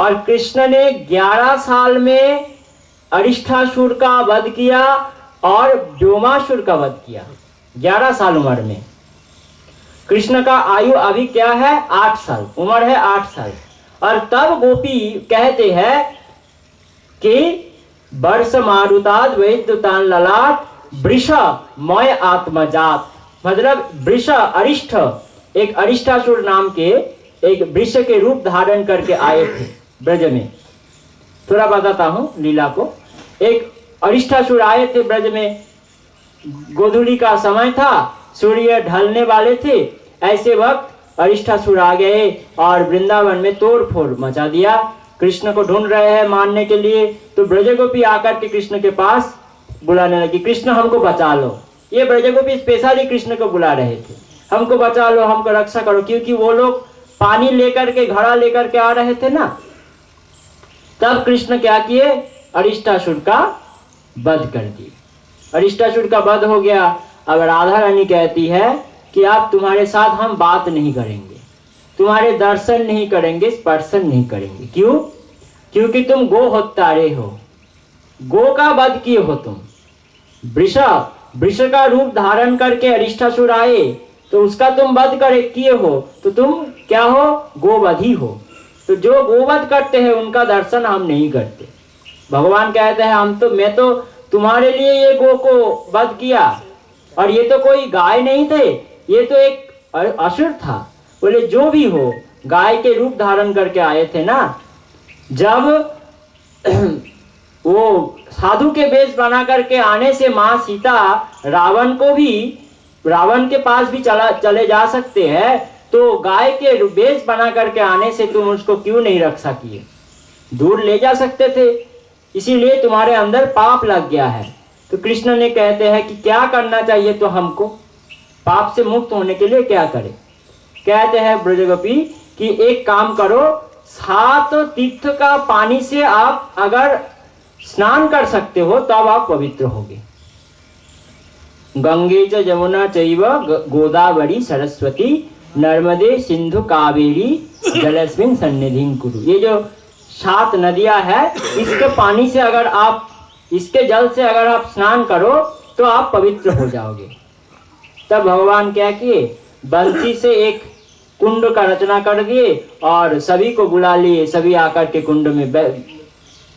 और कृष्ण ने 11 साल में अरिष्ठासुर का वध किया और व्योमासुर का वध किया। 11 साल उम्र में। कृष्ण का आयु अभी क्या है? 8 साल उम्र है, 8 साल। और तब गोपी कहते हैं कि वर्ष मारुताद वैद्युतान ललाट वृष मय आत्मजात। मतलब वृष अरिष्ठ, एक अरिष्ठासुर नाम के एक वृष के रूप धारण करके आए थे ब्रज में। थोड़ा बताता हूँ लीला को। एक अरिष्ठासुर आए थे ब्रज में, गोधूली का समय था, सूर्य ढलने वाले थे। ऐसे वक्त अरिष्ठासुर आ गए और वृंदावन में तोड़ फोड़ मचा दिया। कृष्ण को ढूंढ रहे हैं मारने के लिए, तो ब्रजगोपी आकर के कृष्ण के पास बुलाने लगी, कृष्ण हमको बचा लो। ये ब्रजगोपी स्पेशली कृष्ण को बुला रहे थे, हमको बचा लो, हमको रक्षा करो, क्योंकि वो लोग पानी लेकर के, घड़ा लेकर के आ रहे थे ना। तब कृष्ण क्या किए? अरिष्टासुर का वध कर दिए। अरिष्टासुर का वध हो गया। अब राधा रानी कहती है कि आप, तुम्हारे साथ हम बात नहीं करेंगे, तुम्हारे दर्शन नहीं करेंगे, स्पर्शन नहीं करेंगे। क्यों? क्योंकि तुम गो हत्यारे हो, गो का वध किए हो तुम। वृष का रूप धारण करके अरिष्टासुर आए, तो उसका तुम वध किए हो, तो तुम क्या हो? गोवधी हो। तो जो गोवध करते हैं उनका दर्शन हम नहीं करते। भगवान कहते हैं मैं तो तुम्हारे लिए ये गो को वध किया, और ये तो कोई गाय नहीं थे, ये तो एक असुर था। बोले जो भी हो, गाय के रूप धारण करके आए थे ना। जब वो साधु के वेश बना करके आने से माँ सीता रावण के पास भी चले जा सकते हैं, तो गाय के वेश बना करके आने से तुम उसको क्यों नहीं रक्षा किए? दूर ले जा सकते थे, इसीलिए तुम्हारे अंदर पाप लग गया है। तो कृष्ण ने कहते हैं कि क्या करना चाहिए, तो हमको पाप से मुक्त होने के लिए क्या करें? कहते हैं ब्रजगोपी कि एक काम करो, 7 तीर्थ का पानी से आप अगर स्नान कर सकते हो तब आप पवित्र होगे। गंगे च यमुना चैव गोदावरी सरस्वती नर्मदे सिंधु कावेरी जलस्मिन सन्निधिं कुरु। ये जो 7 नदियां है, इसके पानी से अगर आप, इसके जल से अगर आप स्नान करो तो आप पवित्र हो जाओगे। तब भगवान क्या किए? बंसी से एक कुंड का रचना कर दिए और सभी को बुला लिए। सभी आकर के कुंड में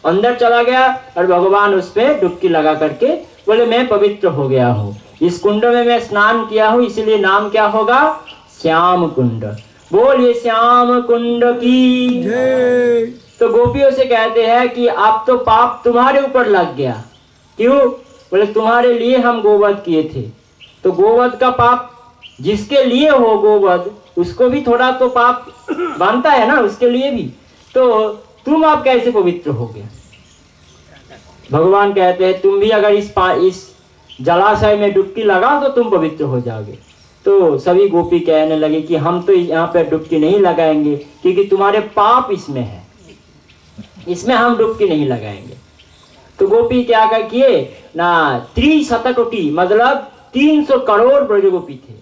अंदर चला गया और भगवान उस पे डुबकी लगा करके बोले मैं पवित्र हो गया हूँ, इस कुंड में मैं स्नान किया हूँ, इसलिए नाम क्या होगा? श्याम कुंड। बोलिए श्याम कुंड की जय। तो गोपियों से कहते हैं कि अब तो पाप तुम्हारे ऊपर लग गया। क्यों? बोले तुम्हारे लिए हम गोवध किए थे, तो गोवध का पाप जिसके लिए हो गोवध, उसको भी थोड़ा तो पाप बनता है ना, उसके लिए भी। तो तुम आप कैसे पवित्र हो गए? भगवान कहते हैं तुम भी अगर इस जलाशय में डुबकी लगाओ तो तुम पवित्र हो जाओगे। तो सभी गोपी कहने लगे कि हम तो यहाँ पे डुबकी नहीं लगाएंगे, क्योंकि तुम्हारे पाप इसमें है, इसमें हम डुबकी नहीं लगाएंगे। तो गोपी क्या किए ना, 300 मतलब 300 करोड़ ब्रजगोपी थे,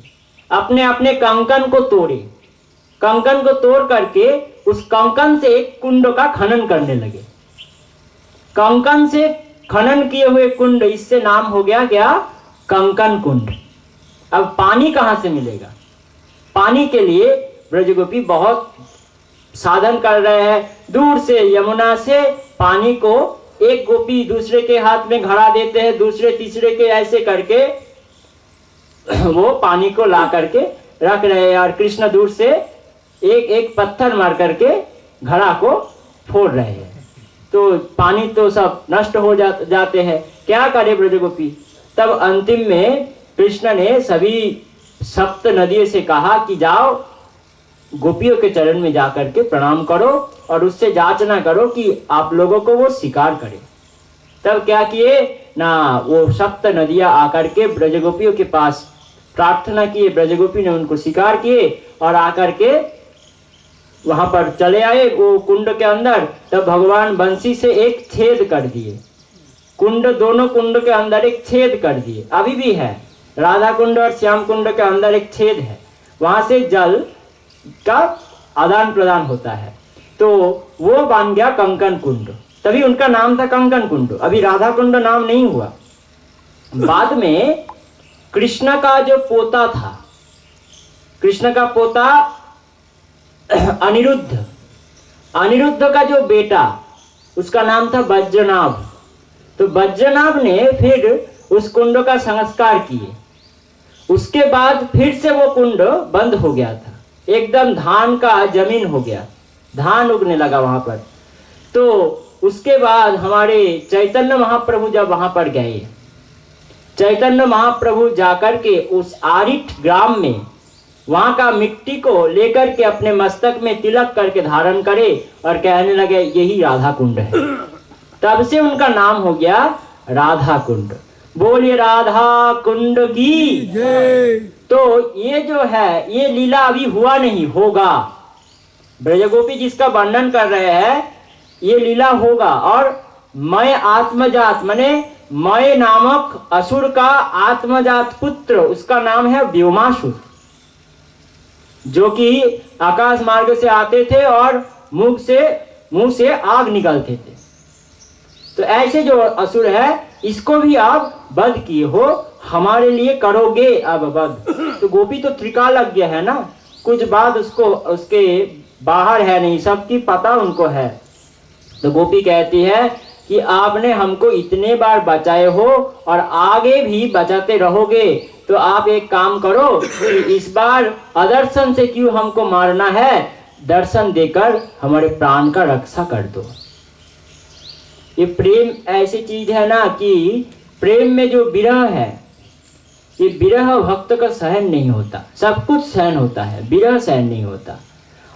अपने अपने कंकन को तोड़े। कंकन को तोड़ करके उस कंकन से एक कुंड का खनन करने लगे। कंकन से खनन किए हुए कुंड, इससे नाम हो गया क्या? कंकन कुंड। अब पानी कहां से मिलेगा? पानी के लिए ब्रजगोपी बहुत साधन कर रहे हैं। दूर से यमुना से पानी को एक गोपी दूसरे के हाथ में घड़ा देते हैं, दूसरे तीसरे के, ऐसे करके वो पानी को ला करके रख रहे हैं, और कृष्ण दूर से एक एक पत्थर मार करके घड़ा को फोड़ रहे हैं। तो पानी तो सब नष्ट हो जाते हैं। क्या करे ब्रजगोपी? तब अंतिम में कृष्ण ने सभी 7 नदियों से कहा कि जाओ गोपियों के चरण में जाकर के प्रणाम करो और उससे जांचना करो कि आप लोगों को वो स्वीकार करे। तब क्या किए ना, वो 7 नदियां आकर के ब्रजगोपियों के पास प्रार्थना किए। ब्रजगोपी ने उनको स्वीकार किए और आकर के वहां पर चले आए वो कुंड के अंदर। तब भगवान बंसी से एक छेद कर दिए, कुंड, दोनों कुंड के अंदर एक छेद कर दिए। अभी भी है, राधा कुंड और श्याम कुंड के अंदर एक छेद है, वहां से जल का आदान प्रदान होता है। तो वो बन गया कंकन कुंड, तभी उनका नाम था कंकन कुंड। अभी राधा कुंड नाम नहीं हुआ। बाद में कृष्ण का जो पोता था, कृष्ण का पोता अनिरुद्ध, अनिरुद्ध का जो बेटा उसका नाम था वज्रनाभ। तो वज्रनाभ ने फिर उस कुंड का संस्कार किए। उसके बाद फिर से वो कुंड बंद हो गया था, एकदम धान का जमीन हो गया, धान उगने लगा वहां पर। तो उसके बाद हमारे चैतन्य महाप्रभु जब वहां पर गए, चैतन्य महाप्रभु जाकर के उस आरिठ ग्राम में वहां का मिट्टी को लेकर के अपने मस्तक में तिलक करके धारण करे और कहने लगे यही राधा कुंड है। तब से उनका नाम हो गया राधा कुंड। बोलिए राधा कुंड की जय। तो ये जो है ये लीला अभी हुआ नहीं, होगा। ब्रजगोपी जिसका वर्णन कर रहे हैं ये लीला होगा। और मैं आत्मजात माने मैं नामक असुर का आत्मजात पुत्र, उसका नाम है व्योमासुर, जो कि आकाश मार्ग से आते थे और मुंह से आग निकलते थे। तो ऐसे जो असुर है इसको भी आप वध किए हो, हमारे लिए करोगे अब वध। तो गोपी तो त्रिकालज्ञ है ना, कुछ बात उसके बाहर है नहीं, सबकी पता उनको है। तो गोपी कहती है कि आपने हमको इतने बार बचाए हो और आगे भी बचाते रहोगे, तो आप एक काम करो कि इस बार अदर्शन से क्यों हमको मारना है, दर्शन देकर हमारे प्राण का रक्षा कर दो। ये प्रेम ऐसी चीज है ना कि प्रेम में जो विरह है, ये विरह भक्त का सहन नहीं होता। सब कुछ सहन होता है, विरह सहन नहीं होता।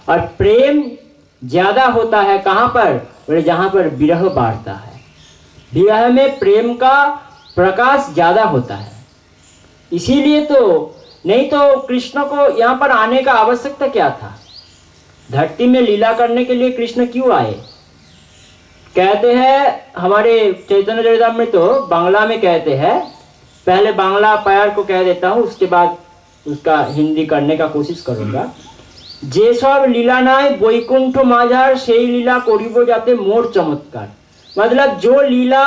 और प्रेम ज्यादा होता है कहाँ पर, बोले जहां पर विरह बाढ़ता है। विरह में प्रेम का प्रकाश ज्यादा होता है। इसीलिए तो नहीं तो कृष्ण को यहाँ पर आने का आवश्यकता क्या था। धरती में लीला करने के लिए कृष्ण क्यों आए। कहते हैं हमारे चैतन्य चरितामृत तो बांग्ला में कहते हैं, पहले बांग्ला प्यार को कह देता हूँ, उसके बाद उसका हिंदी करने का कोशिश करूंगा। जे सब लीला नाय बैकुंठ माझार সেই लीला करिबो जाते मोर चमत्कार। मतलब जो लीला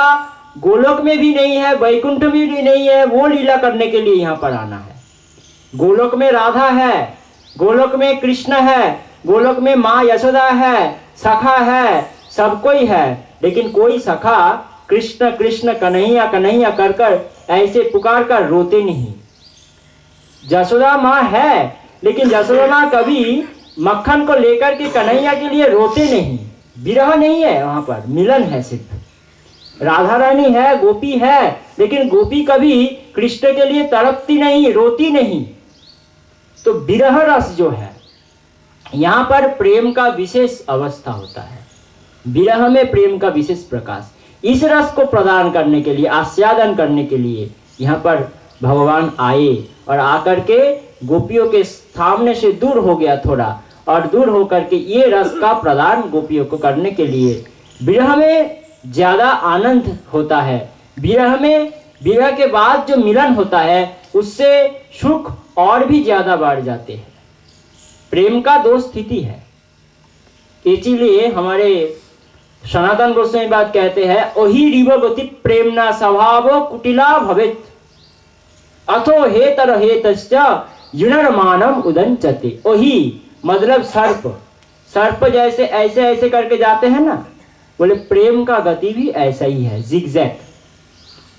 गोलोक में भी नहीं है, बैकुंठ में भी नहीं है, वो लीला करने के लिए यहाँ पर आना है। गोलोक में राधा है, गोलोक में कृष्ण है, गोलोक में माँ यशोदा है, सखा है, सब कोई है, लेकिन कोई सखा कृष्ण कृष्ण कन्हैया कन्हैया कर कर ऐसे पुकार कर रोते नहीं। यशोदा माँ है, लेकिन यशोदा माँ कभी मक्खन को लेकर के कन्हैया के लिए रोते नहीं। विरह नहीं है वहां पर, मिलन है सिर्फ। राधा रानी है, गोपी है, लेकिन गोपी कभी कृष्ण के लिए तड़पती नहीं, रोती नहीं। तो विरह रस जो है यहाँ पर प्रेम का विशेष अवस्था होता है। विरह में प्रेम का विशेष प्रकाश, इस रस को प्रदान करने के लिए, आस्वादन करने के लिए यहाँ पर भगवान आए और आकर के गोपियों के सामने से दूर हो गया थोड़ा, और दूर होकर के ये रस का प्रदान गोपियों को करने के लिए। विरह में ज्यादा आनंद होता है। विरह में, विरह के बाद जो मिलन होता है उससे सुख और भी ज्यादा बढ़ जाते हैं। प्रेम का दो स्थिति है, इसीलिए हमारे सनातन गोस्वामी बात कहते हैं, ओही रिवगति प्रेमना स्वभाव कुटिला भवेत अथो हेतर हेतश्च युनर्मानम उदंचते। ओही मतलब सर्प, सर्प जैसे ऐसे ऐसे करके जाते हैं ना, बोले प्रेम का गति भी ऐसा ही है, जिगजैग।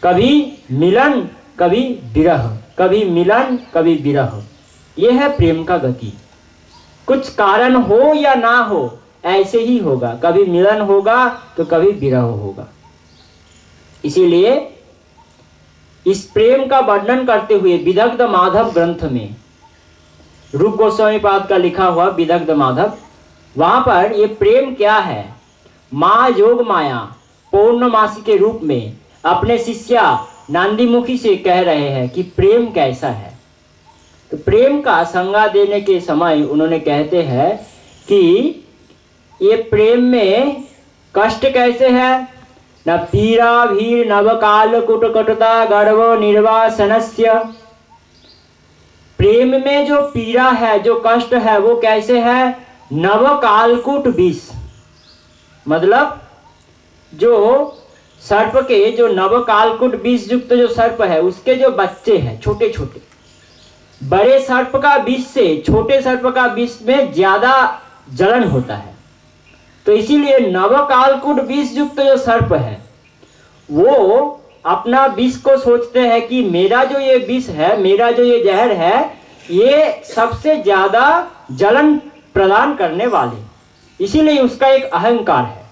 कभी मिलन कभी विरह, कभी मिलन कभी विरह, यह है प्रेम का गति। कुछ कारण हो या ना हो ऐसे ही होगा, कभी मिलन होगा तो कभी विरह होगा। इसीलिए इस प्रेम का वर्णन करते हुए विदग्ध माधव ग्रंथ में, रूप गोस्वामी पाद का लिखा हुआ विदग्ध माधव, वहां पर ये प्रेम क्या है, माँ योग माया पौर्णमासी के रूप में अपने शिष्या नांदीमुखी से कह रहे हैं कि प्रेम कैसा है। तो प्रेम का संज्ञा देने के समय उन्होंने कहते हैं कि ये प्रेम में कष्ट कैसे है, न पीड़ा भीर नवकाल कुटकटता गर्भ निर्वासनस्य। प्रेम में जो पीड़ा है, जो कष्ट है, वो कैसे है, नवकालकूट विष, मतलब जो सर्प के जो नवकालकुट विष युक्त जो सर्प है उसके जो बच्चे हैं छोटे छोटे, बड़े सर्प का विष से छोटे सर्प का विष में ज्यादा जलन होता है। तो इसीलिए नवकालकुट विष युक्त जो सर्प है वो अपना विष को सोचते हैं कि मेरा जो ये विष है, मेरा जो ये जहर है, ये सबसे ज्यादा जलन प्रदान करने वाले। इसीलिए उसका एक अहंकार है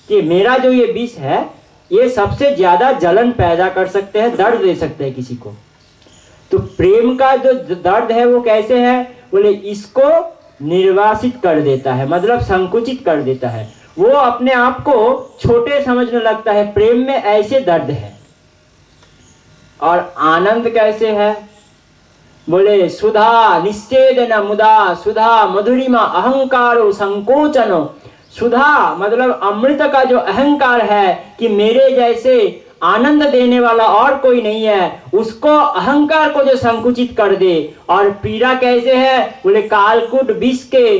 कि मेरा जो ये विष है ये सबसे ज्यादा जलन पैदा कर सकते हैं, दर्द दे सकते हैं किसी को। तो प्रेम का जो दर्द है वो कैसे है? बोले इसको निर्वासित कर देता है, मतलब संकुचित कर देता है। वो अपने आप को छोटे समझने लगता है। प्रेम में ऐसे दर्द है। और आनंद कैसे है? बोले सुधा निश्चेदन मुदा सुधा मधुरिमा अहंकारो संकोचनो। सुधा मतलब अमृत का जो अहंकार है कि मेरे जैसे आनंद देने वाला और कोई नहीं है, उसको अहंकार को जो संकुचित कर दे। और पीड़ा कैसे है? बोले कालकूट विष के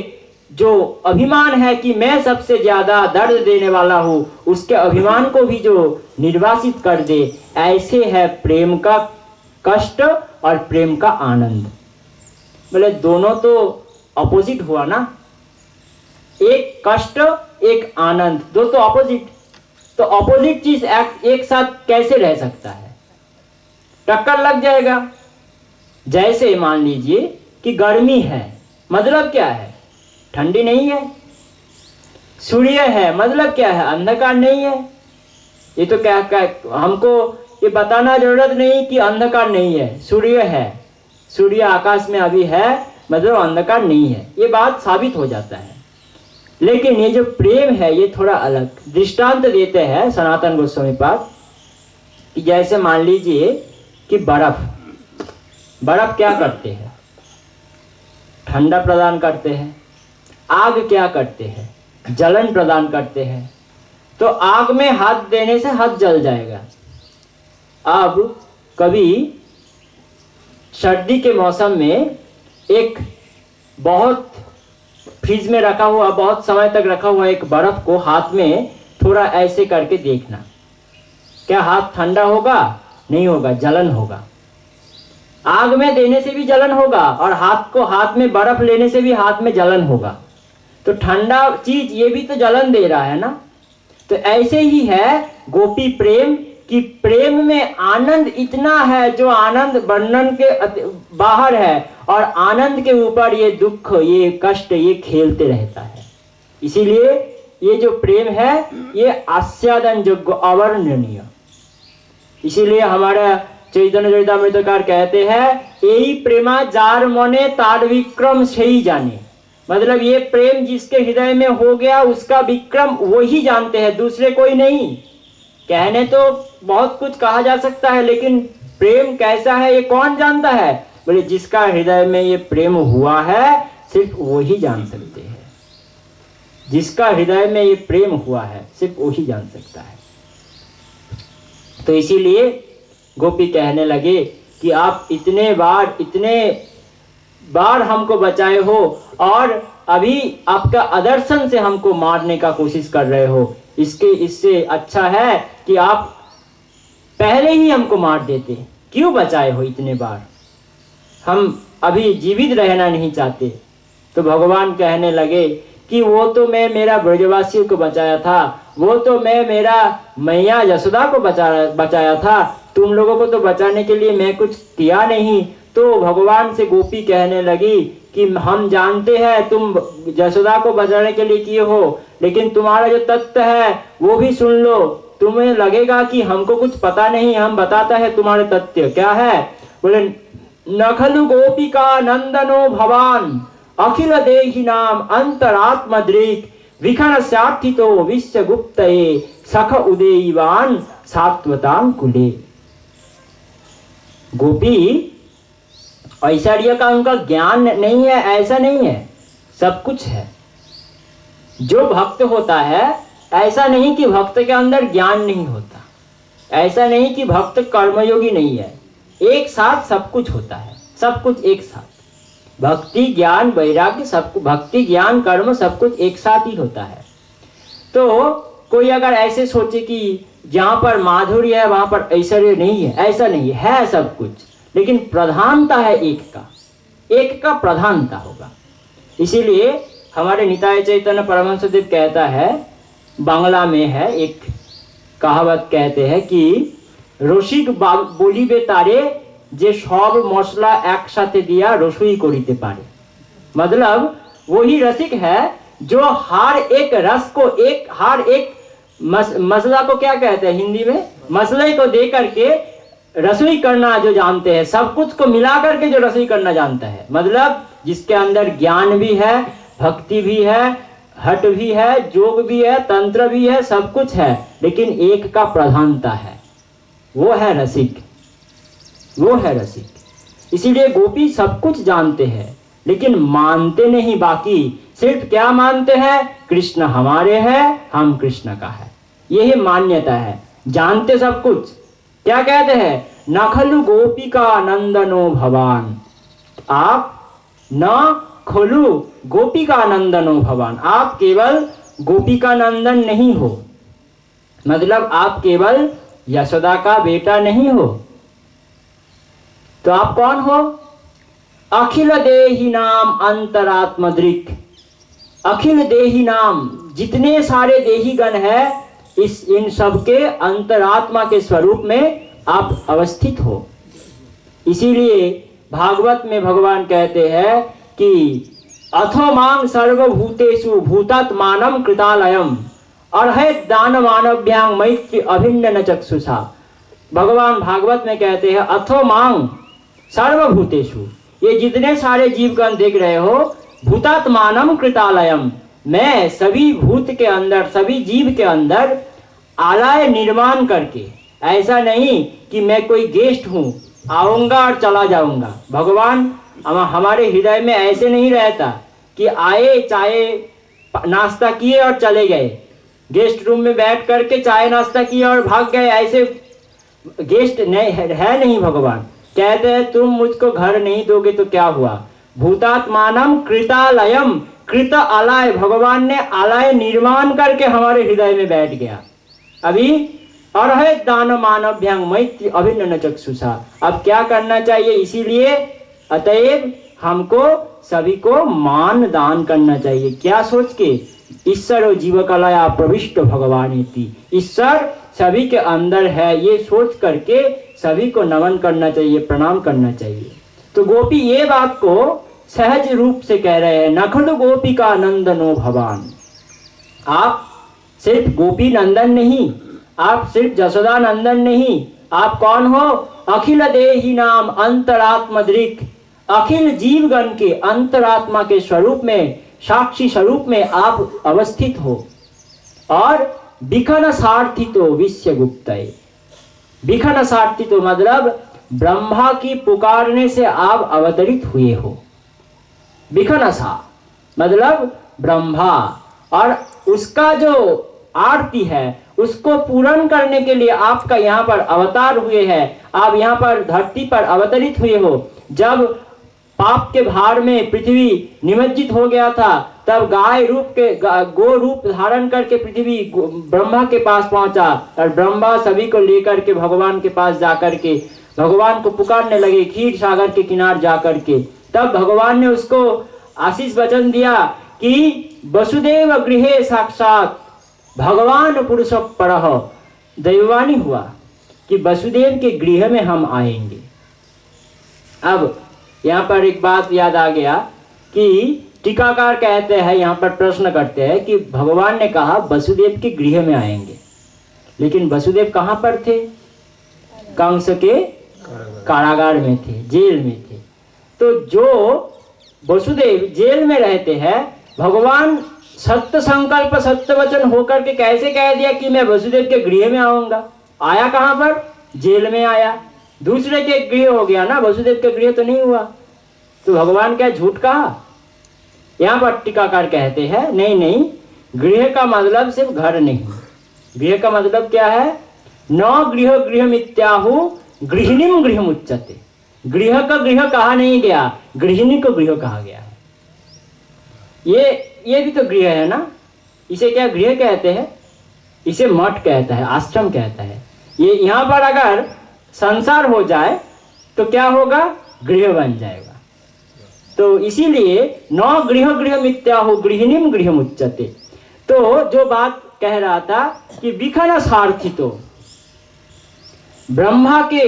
जो अभिमान है कि मैं सबसे ज्यादा दर्द देने वाला हूं, उसके अभिमान को भी जो निर्वासित कर दे। ऐसे है प्रेम का कष्ट और प्रेम का आनंद। बोले दोनों तो अपोजिट हुआ ना, एक कष्ट एक आनंद, दो तो अपोजिट। तो अपोजिट चीज एक साथ कैसे रह सकता है? टक्कर लग जाएगा। जैसे मान लीजिए कि गर्मी है, मतलब क्या है? ठंडी नहीं है। सूर्य है, मतलब क्या है? अंधकार नहीं है। ये तो क्या हमको ये बताना जरूरत नहीं कि अंधकार नहीं है। सूर्य है, सूर्य आकाश में अभी है, मतलब अंधकार नहीं है, ये बात साबित हो जाता है। लेकिन ये जो प्रेम है ये थोड़ा अलग दृष्टांत देते हैं सनातन गोस्वामी पाद कि जैसे मान लीजिए कि बर्फ क्या करते हैं? ठंडा प्रदान करते हैं। आग क्या करते हैं? जलन प्रदान करते हैं। तो आग में हाथ देने से हाथ जल जाएगा। अब कभी सर्दी के मौसम में एक बहुत फ्रिज में रखा हुआ, बहुत समय तक रखा हुआ एक बर्फ को हाथ में थोड़ा ऐसे करके देखना, क्या हाथ ठंडा होगा? नहीं होगा, जलन होगा। आग में देने से भी जलन होगा और हाथ में बर्फ लेने से भी हाथ में जलन होगा। तो ठंडा चीज ये भी तो जलन दे रहा है ना। तो ऐसे ही है गोपी प्रेम कि प्रेम में आनंद इतना है जो आनंद वर्णन के बाहर है, और आनंद के ऊपर ये दुख, ये कष्ट, ये खेलते रहता है। इसीलिए ये जो प्रेम है ये आस्वादन योग्य, अवर्णनीय। इसीलिए हमारा चैतन्य चरितामृतकार कहते हैं यही प्रेमा जार मने तार विक्रम से ही जाने। मतलब ये प्रेम जिसके हृदय में हो गया उसका विक्रम वो ही जानते हैं, दूसरे कोई नहीं। कहने तो बहुत कुछ कहा जा सकता है, लेकिन प्रेम कैसा है ये कौन जानता है? बोले जिसका हृदय में ये प्रेम हुआ है सिर्फ वो ही जान सकते हैं। जिसका हृदय में ये प्रेम हुआ है सिर्फ वो ही जान सकता है। तो इसीलिए गोपी कहने लगे कि आप इतने बार हमको बचाए हो और अभी आपका आदर्शन से हमको मारने का कोशिश कर रहे हो। इससे अच्छा है कि आप पहले ही हमको मार देते। क्यों बचाए हो इतने बार? हम अभी जीवित रहना नहीं चाहते। तो भगवान कहने लगे कि वो तो मैं मेरा ब्रजवासियों को बचाया था, वो तो मैं मेरा मैया यशोदा को बचाया था, तुम लोगों को तो बचाने के लिए मैं कुछ किया नहीं। तो भगवान से गोपी कहने लगी कि हम जानते हैं तुम यशोदा को बचाने के लिए किए हो, लेकिन तुम्हारा जो तत्व है वो भी सुन लो। तुम्हें लगेगा कि हमको कुछ पता नहीं, हम बताता है तुम्हारे तथ्य क्या है। बोले नखलु गोपिका नंदनो भवान अखिल देहि नाम अंतरात्म दृक विखन सार्थितो विश्व गुप्तये सख उदेयवान सात्वतां कुले। गोपी ऐश्वर्य का उनका ज्ञान नहीं है, ऐसा नहीं है, सब कुछ है। जो भक्त होता है ऐसा नहीं कि भक्त के अंदर ज्ञान नहीं होता, ऐसा नहीं कि भक्त कर्मयोगी नहीं है, एक साथ सब कुछ होता है, सब कुछ एक साथ। भक्ति ज्ञान वैराग्य सब, भक्ति ज्ञान कर्म सब कुछ एक साथ ही होता है। तो कोई अगर ऐसे सोचे कि जहाँ पर माधुर्य है वहाँ पर ऐश्वर्य नहीं है, ऐसा नहीं है सब कुछ, लेकिन प्रधानता है एक का प्रधानता होगा। इसीलिए हमारे निताय चैतन्य परमहंस देव कहता है, बांग्ला में है एक कहावत, कहते हैं कि रसिक बोलिबे तारे जे सब मसला एक साथे दिया रसोई करिते पारे। मतलब वही रसिक है जो हर एक रस को हर एक मसला को क्या कहते हैं हिंदी में, मसले को दे करके रसोई करना जो जानते हैं, सब कुछ को मिला करके जो रसोई करना जानता है, मतलब जिसके अंदर ज्ञान भी है, भक्ति भी है, हट भी है, योग भी है, तंत्र भी है, सब कुछ है, लेकिन एक का प्रधानता है, वो है रसिक, वो है रसिक। इसीलिए गोपी सब कुछ जानते हैं लेकिन मानते नहीं, बाकी सिर्फ क्या मानते हैं, कृष्ण हमारे हैं, हम कृष्ण का है, यही मान्यता है, जानते सब कुछ। क्या कहते हैं, न खलु गोपिका नंदनो भवान, आप न खलु गोपिका नंदनो भवान, आप केवल गोपिका नंदन नहीं हो, मतलब आप केवल यशोदा का बेटा नहीं हो, तो आप कौन हो, अखिल देही नाम अंतरात्मदृक्, अखिल देही नाम, जितने सारे देही गण है इन सबके अंतरात्मा के स्वरूप में आप अवस्थित हो। इसीलिए भागवत में भगवान कहते हैं कि अथो मां सर्वभूतेषु भूतात्मानं कृतालयम अर्हत दान मानव्यांग मैत्री अभिन्न न चक्षुषा। भगवान भागवत में कहते हैं अथो मां सर्वभूतेषु, ये जितने सारे जीवगण देख रहे हो, भूतात्मानं कृतालयम, मैं सभी भूत के अंदर, सभी जीव के अंदर आलय निर्माण करके, ऐसा नहीं कि मैं कोई गेस्ट हूं, आऊंगा और चला जाऊंगा। भगवान हमारे हृदय में ऐसे नहीं रहता कि आए, चाय नाश्ता किए और चले गए, गेस्ट रूम में बैठ करके चाय नाश्ता किए और भाग गए, ऐसे गेस्ट नहीं है नहीं। भगवान कहते हैं तुम मुझको घर नहीं दोगे तो क्या हुआ, भूतात्मानम कृतालयम, कृत आलय, भगवान ने आलय निर्माण करके हमारे हृदय में बैठ गया। अभी अर्हत दान मानव्यांग मैत्री अभिन्न न चक्षुषा, अब क्या करना चाहिए, इसीलिए अतएव हमको सभी को मान दान करना चाहिए। क्या सोच के, ईश्वर और जीव कलया प्रविष्ट भगवान, ईश्वर सभी के अंदर है, ये सोच करके सभी को नमन करना चाहिए, प्रणाम करना चाहिए। तो गोपी ये बात को सहज रूप से कह रहे हैं, नखलु गोपिका नंदनो भवान, आप सिर्फ गोपी नंदन नहीं, आप सिर्फ जसोदा नंदन नहीं, आप कौन हो, अखिल देही नाम अंतरात्मदृक्, अखिल जीवगण के अंतरात्मा के स्वरूप में, साक्षी स्वरूप में आप अवस्थित हो। और विखन सार्थितो विश्व गुप्तये, विखन सार्थितो मतलब ब्रह्मा की पुकारने से आप अवतरित हुए हो। विखनसा मतलब ब्रह्मा, और उसका जो आरती है उसको पूर्ण करने के लिए आपका यहाँ पर अवतार हुए हैं, आप यहाँ पर धरती पर अवतरित हुए हो। जब पाप के भार में पृथ्वी निमज्जित हो गया था, तब गाय रूप के गो रूप धारण करके पृथ्वी ब्रह्मा के पास पहुंचा, और ब्रह्मा सभी को लेकर के भगवान के पास जाकर के भगवान को पुकारने लगे, क्षीर सागर के किनार जाकर के। तब भगवान ने उसको आशीष वचन दिया कि वसुदेव गृहे साक्षात भगवान पुरुष परह, दैववाणी हुआ कि वसुदेव के गृह में हम आएंगे। अब यहाँ पर एक बात याद आ गया कि टीकाकार कहते हैं, यहाँ पर प्रश्न करते हैं कि भगवान ने कहा वसुदेव के गृह में आएंगे, लेकिन वसुदेव कहाँ पर थे, कंस के कारागार में थे, जेल में थे। तो जो वसुदेव जेल में रहते हैं, भगवान सत्य संकल्प सत्य वचन होकर के कैसे कह दिया कि मैं वसुदेव के गृह में आऊंगा, आया कहाँ पर, जेल में आया, दूसरे के गृह हो गया ना, वसुदेव के गृह तो नहीं हुआ। तो भगवान क्या झूठ कहा, यहाँ पर टीकाकार कहते हैं नहीं नहीं, गृह का मतलब सिर्फ घर नहीं, गृह का मतलब क्या है, न गृह गृह मित्याहु गृहिणीम गृह उच्यते, गृह का गृह कहा नहीं गया, गृहिणी को गृह कहा गया है। ये भी तो गृह है ना, इसे क्या गृह कहते हैं? इसे मठ कहता है, आश्रम कहता है। ये यहाँ पर अगर संसार हो जाए तो क्या होगा? गृह बन जाएगा। तो इसीलिए न गृह गृह मिथ्या हो गृहिणीम गृह मुच्यते। तो जो बात कह रहा था कि विखन सार्थितो, ब्रह्मा के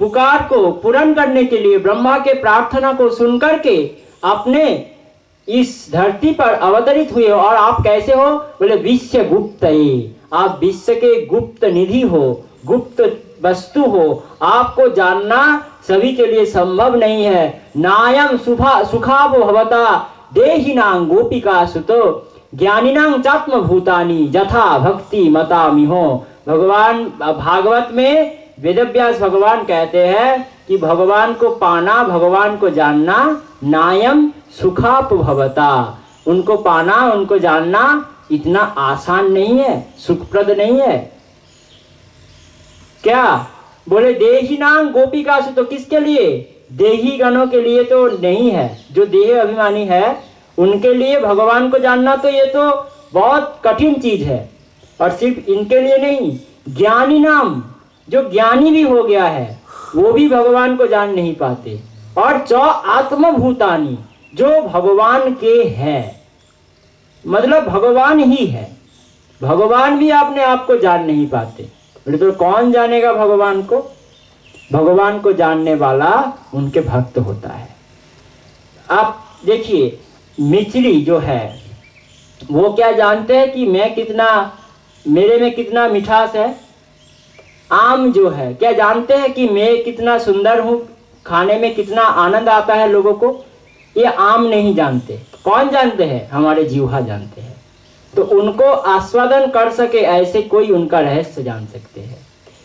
पुकार को पूर्ण करने के लिए, ब्रह्मा के प्रार्थना को सुनकर के अपने इस धरती पर अवतरित हुए। और आप कैसे हो? बोले विश्व गुप्त, आप विश्व के गुप्त निधि हो, गुप्त वस्तु हो। आपको जानना सभी के लिए संभव नहीं है। नायम सुखाव भवता देहिनां गोपिका सुतो ज्ञानिनां चात्म भूतानि यथा भक्ति मता मिहो। भगवान भागवत में वेदव्यास भगवान कहते हैं कि भगवान को पाना, भगवान को जानना नायम सुखाप भवता, उनको पाना, उनको जानना इतना आसान नहीं है, सुखप्रद नहीं है। क्या बोले? देहिनां गोपिका से, तो किसके लिए? देही गणों के लिए तो नहीं है, जो देह अभिमानी है उनके लिए भगवान को जानना तो ये तो बहुत कठिन चीज है। और सिर्फ इनके लिए नहीं, ज्ञानी नाम, जो ज्ञानी भी हो गया है वो भी भगवान को जान नहीं पाते। और चौ आत्मभूतानी, जो भगवान के है, मतलब भगवान ही है, भगवान भी अपने आप को जान नहीं पाते। तो कौन जानेगा भगवान को? भगवान को जानने वाला उनके भक्त होता है। आप देखिए, मिचली जो है वो क्या जानते हैं कि मैं कितना, मेरे में कितना मिठास है? आम जो है क्या जानते हैं कि मैं कितना सुंदर हूँ, खाने में कितना आनंद आता है लोगों को? ये आम नहीं जानते। कौन जानते हैं? हमारे जीवा जानते हैं। तो उनको आस्वादन कर सके ऐसे कोई उनका रहस्य जान सकते हैं।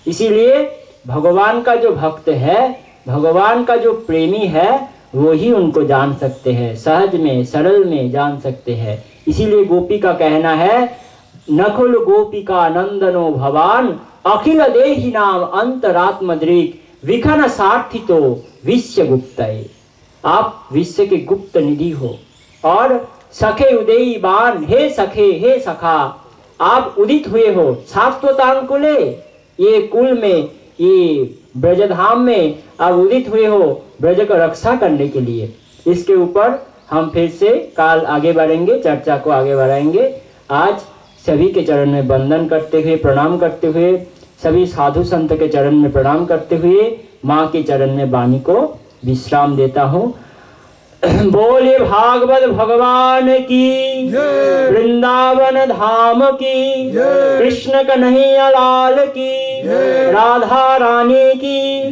इसीलिए भगवान का जो भक्त है, भगवान का जो प्रेमी है, वो ही उनको जान सकते हैं, सहज में सरल में जान सकते हैं। इसीलिए गोपी का कहना है, नकुल गोपिका नंदनो भवान अखिल देहि नाम अंतरात्मदृक विखन सार्थितो विश्व गुप्तये। आप विश्व के गुप्त निधि हो। और सखे उदयी बान, हे सखे हे सखा, आप उदित हुए हो सात्वतांकुले, ये कुल में, ये ब्रजधाम में आप उदित हुए हो ब्रज को रक्षा करने के लिए। इसके ऊपर हम फिर से काल आगे बढ़ेंगे, चर्चा को आगे बढ़ाएंगे। आज सभी के चरण में वंदन करते हुए, प्रणाम करते हुए, सभी साधु संत के चरण में प्रणाम करते हुए माँ के चरण में वाणी को विश्राम देता हूँ। बोले भागवत भगवान की, वृंदावन धाम की, कृष्ण कन्हैया लाल की, राधा रानी की,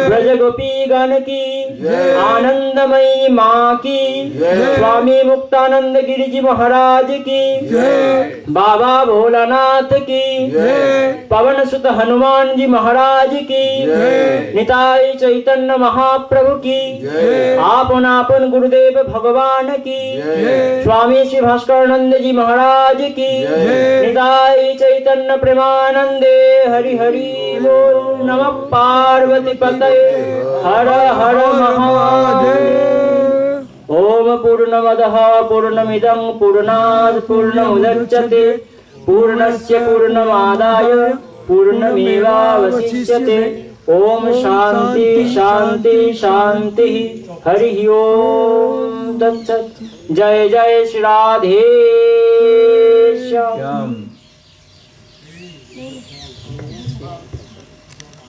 ब्रज गोपी गण की, आनंदमयी माँ की, स्वामी मुक्तानंद गिरिजी महाराज की, बाबा भोलानाथ की, पवन सुत हनुमान जी महाराज की, निताई चैतन्य महाप्रभु की, आपन आपन गुरुदेव भगवान की, स्वामी श्री भास्करानंद जी महाराज की, निताई चैतन्य प्रेमानंदे हरि हरि बोल। नमः पार्वती पतये हर हर महादेव। ओम पूर्णमदः पूर्णमिदं पूर्णात् पूर्णमुदच्यते पूर्णस्य पूर्णमादाय पूर्णमेवावशिष्यते। ओम शांति शांति शांति। हरि ओम तत्सत्। जय जय श्री राधे श्याम।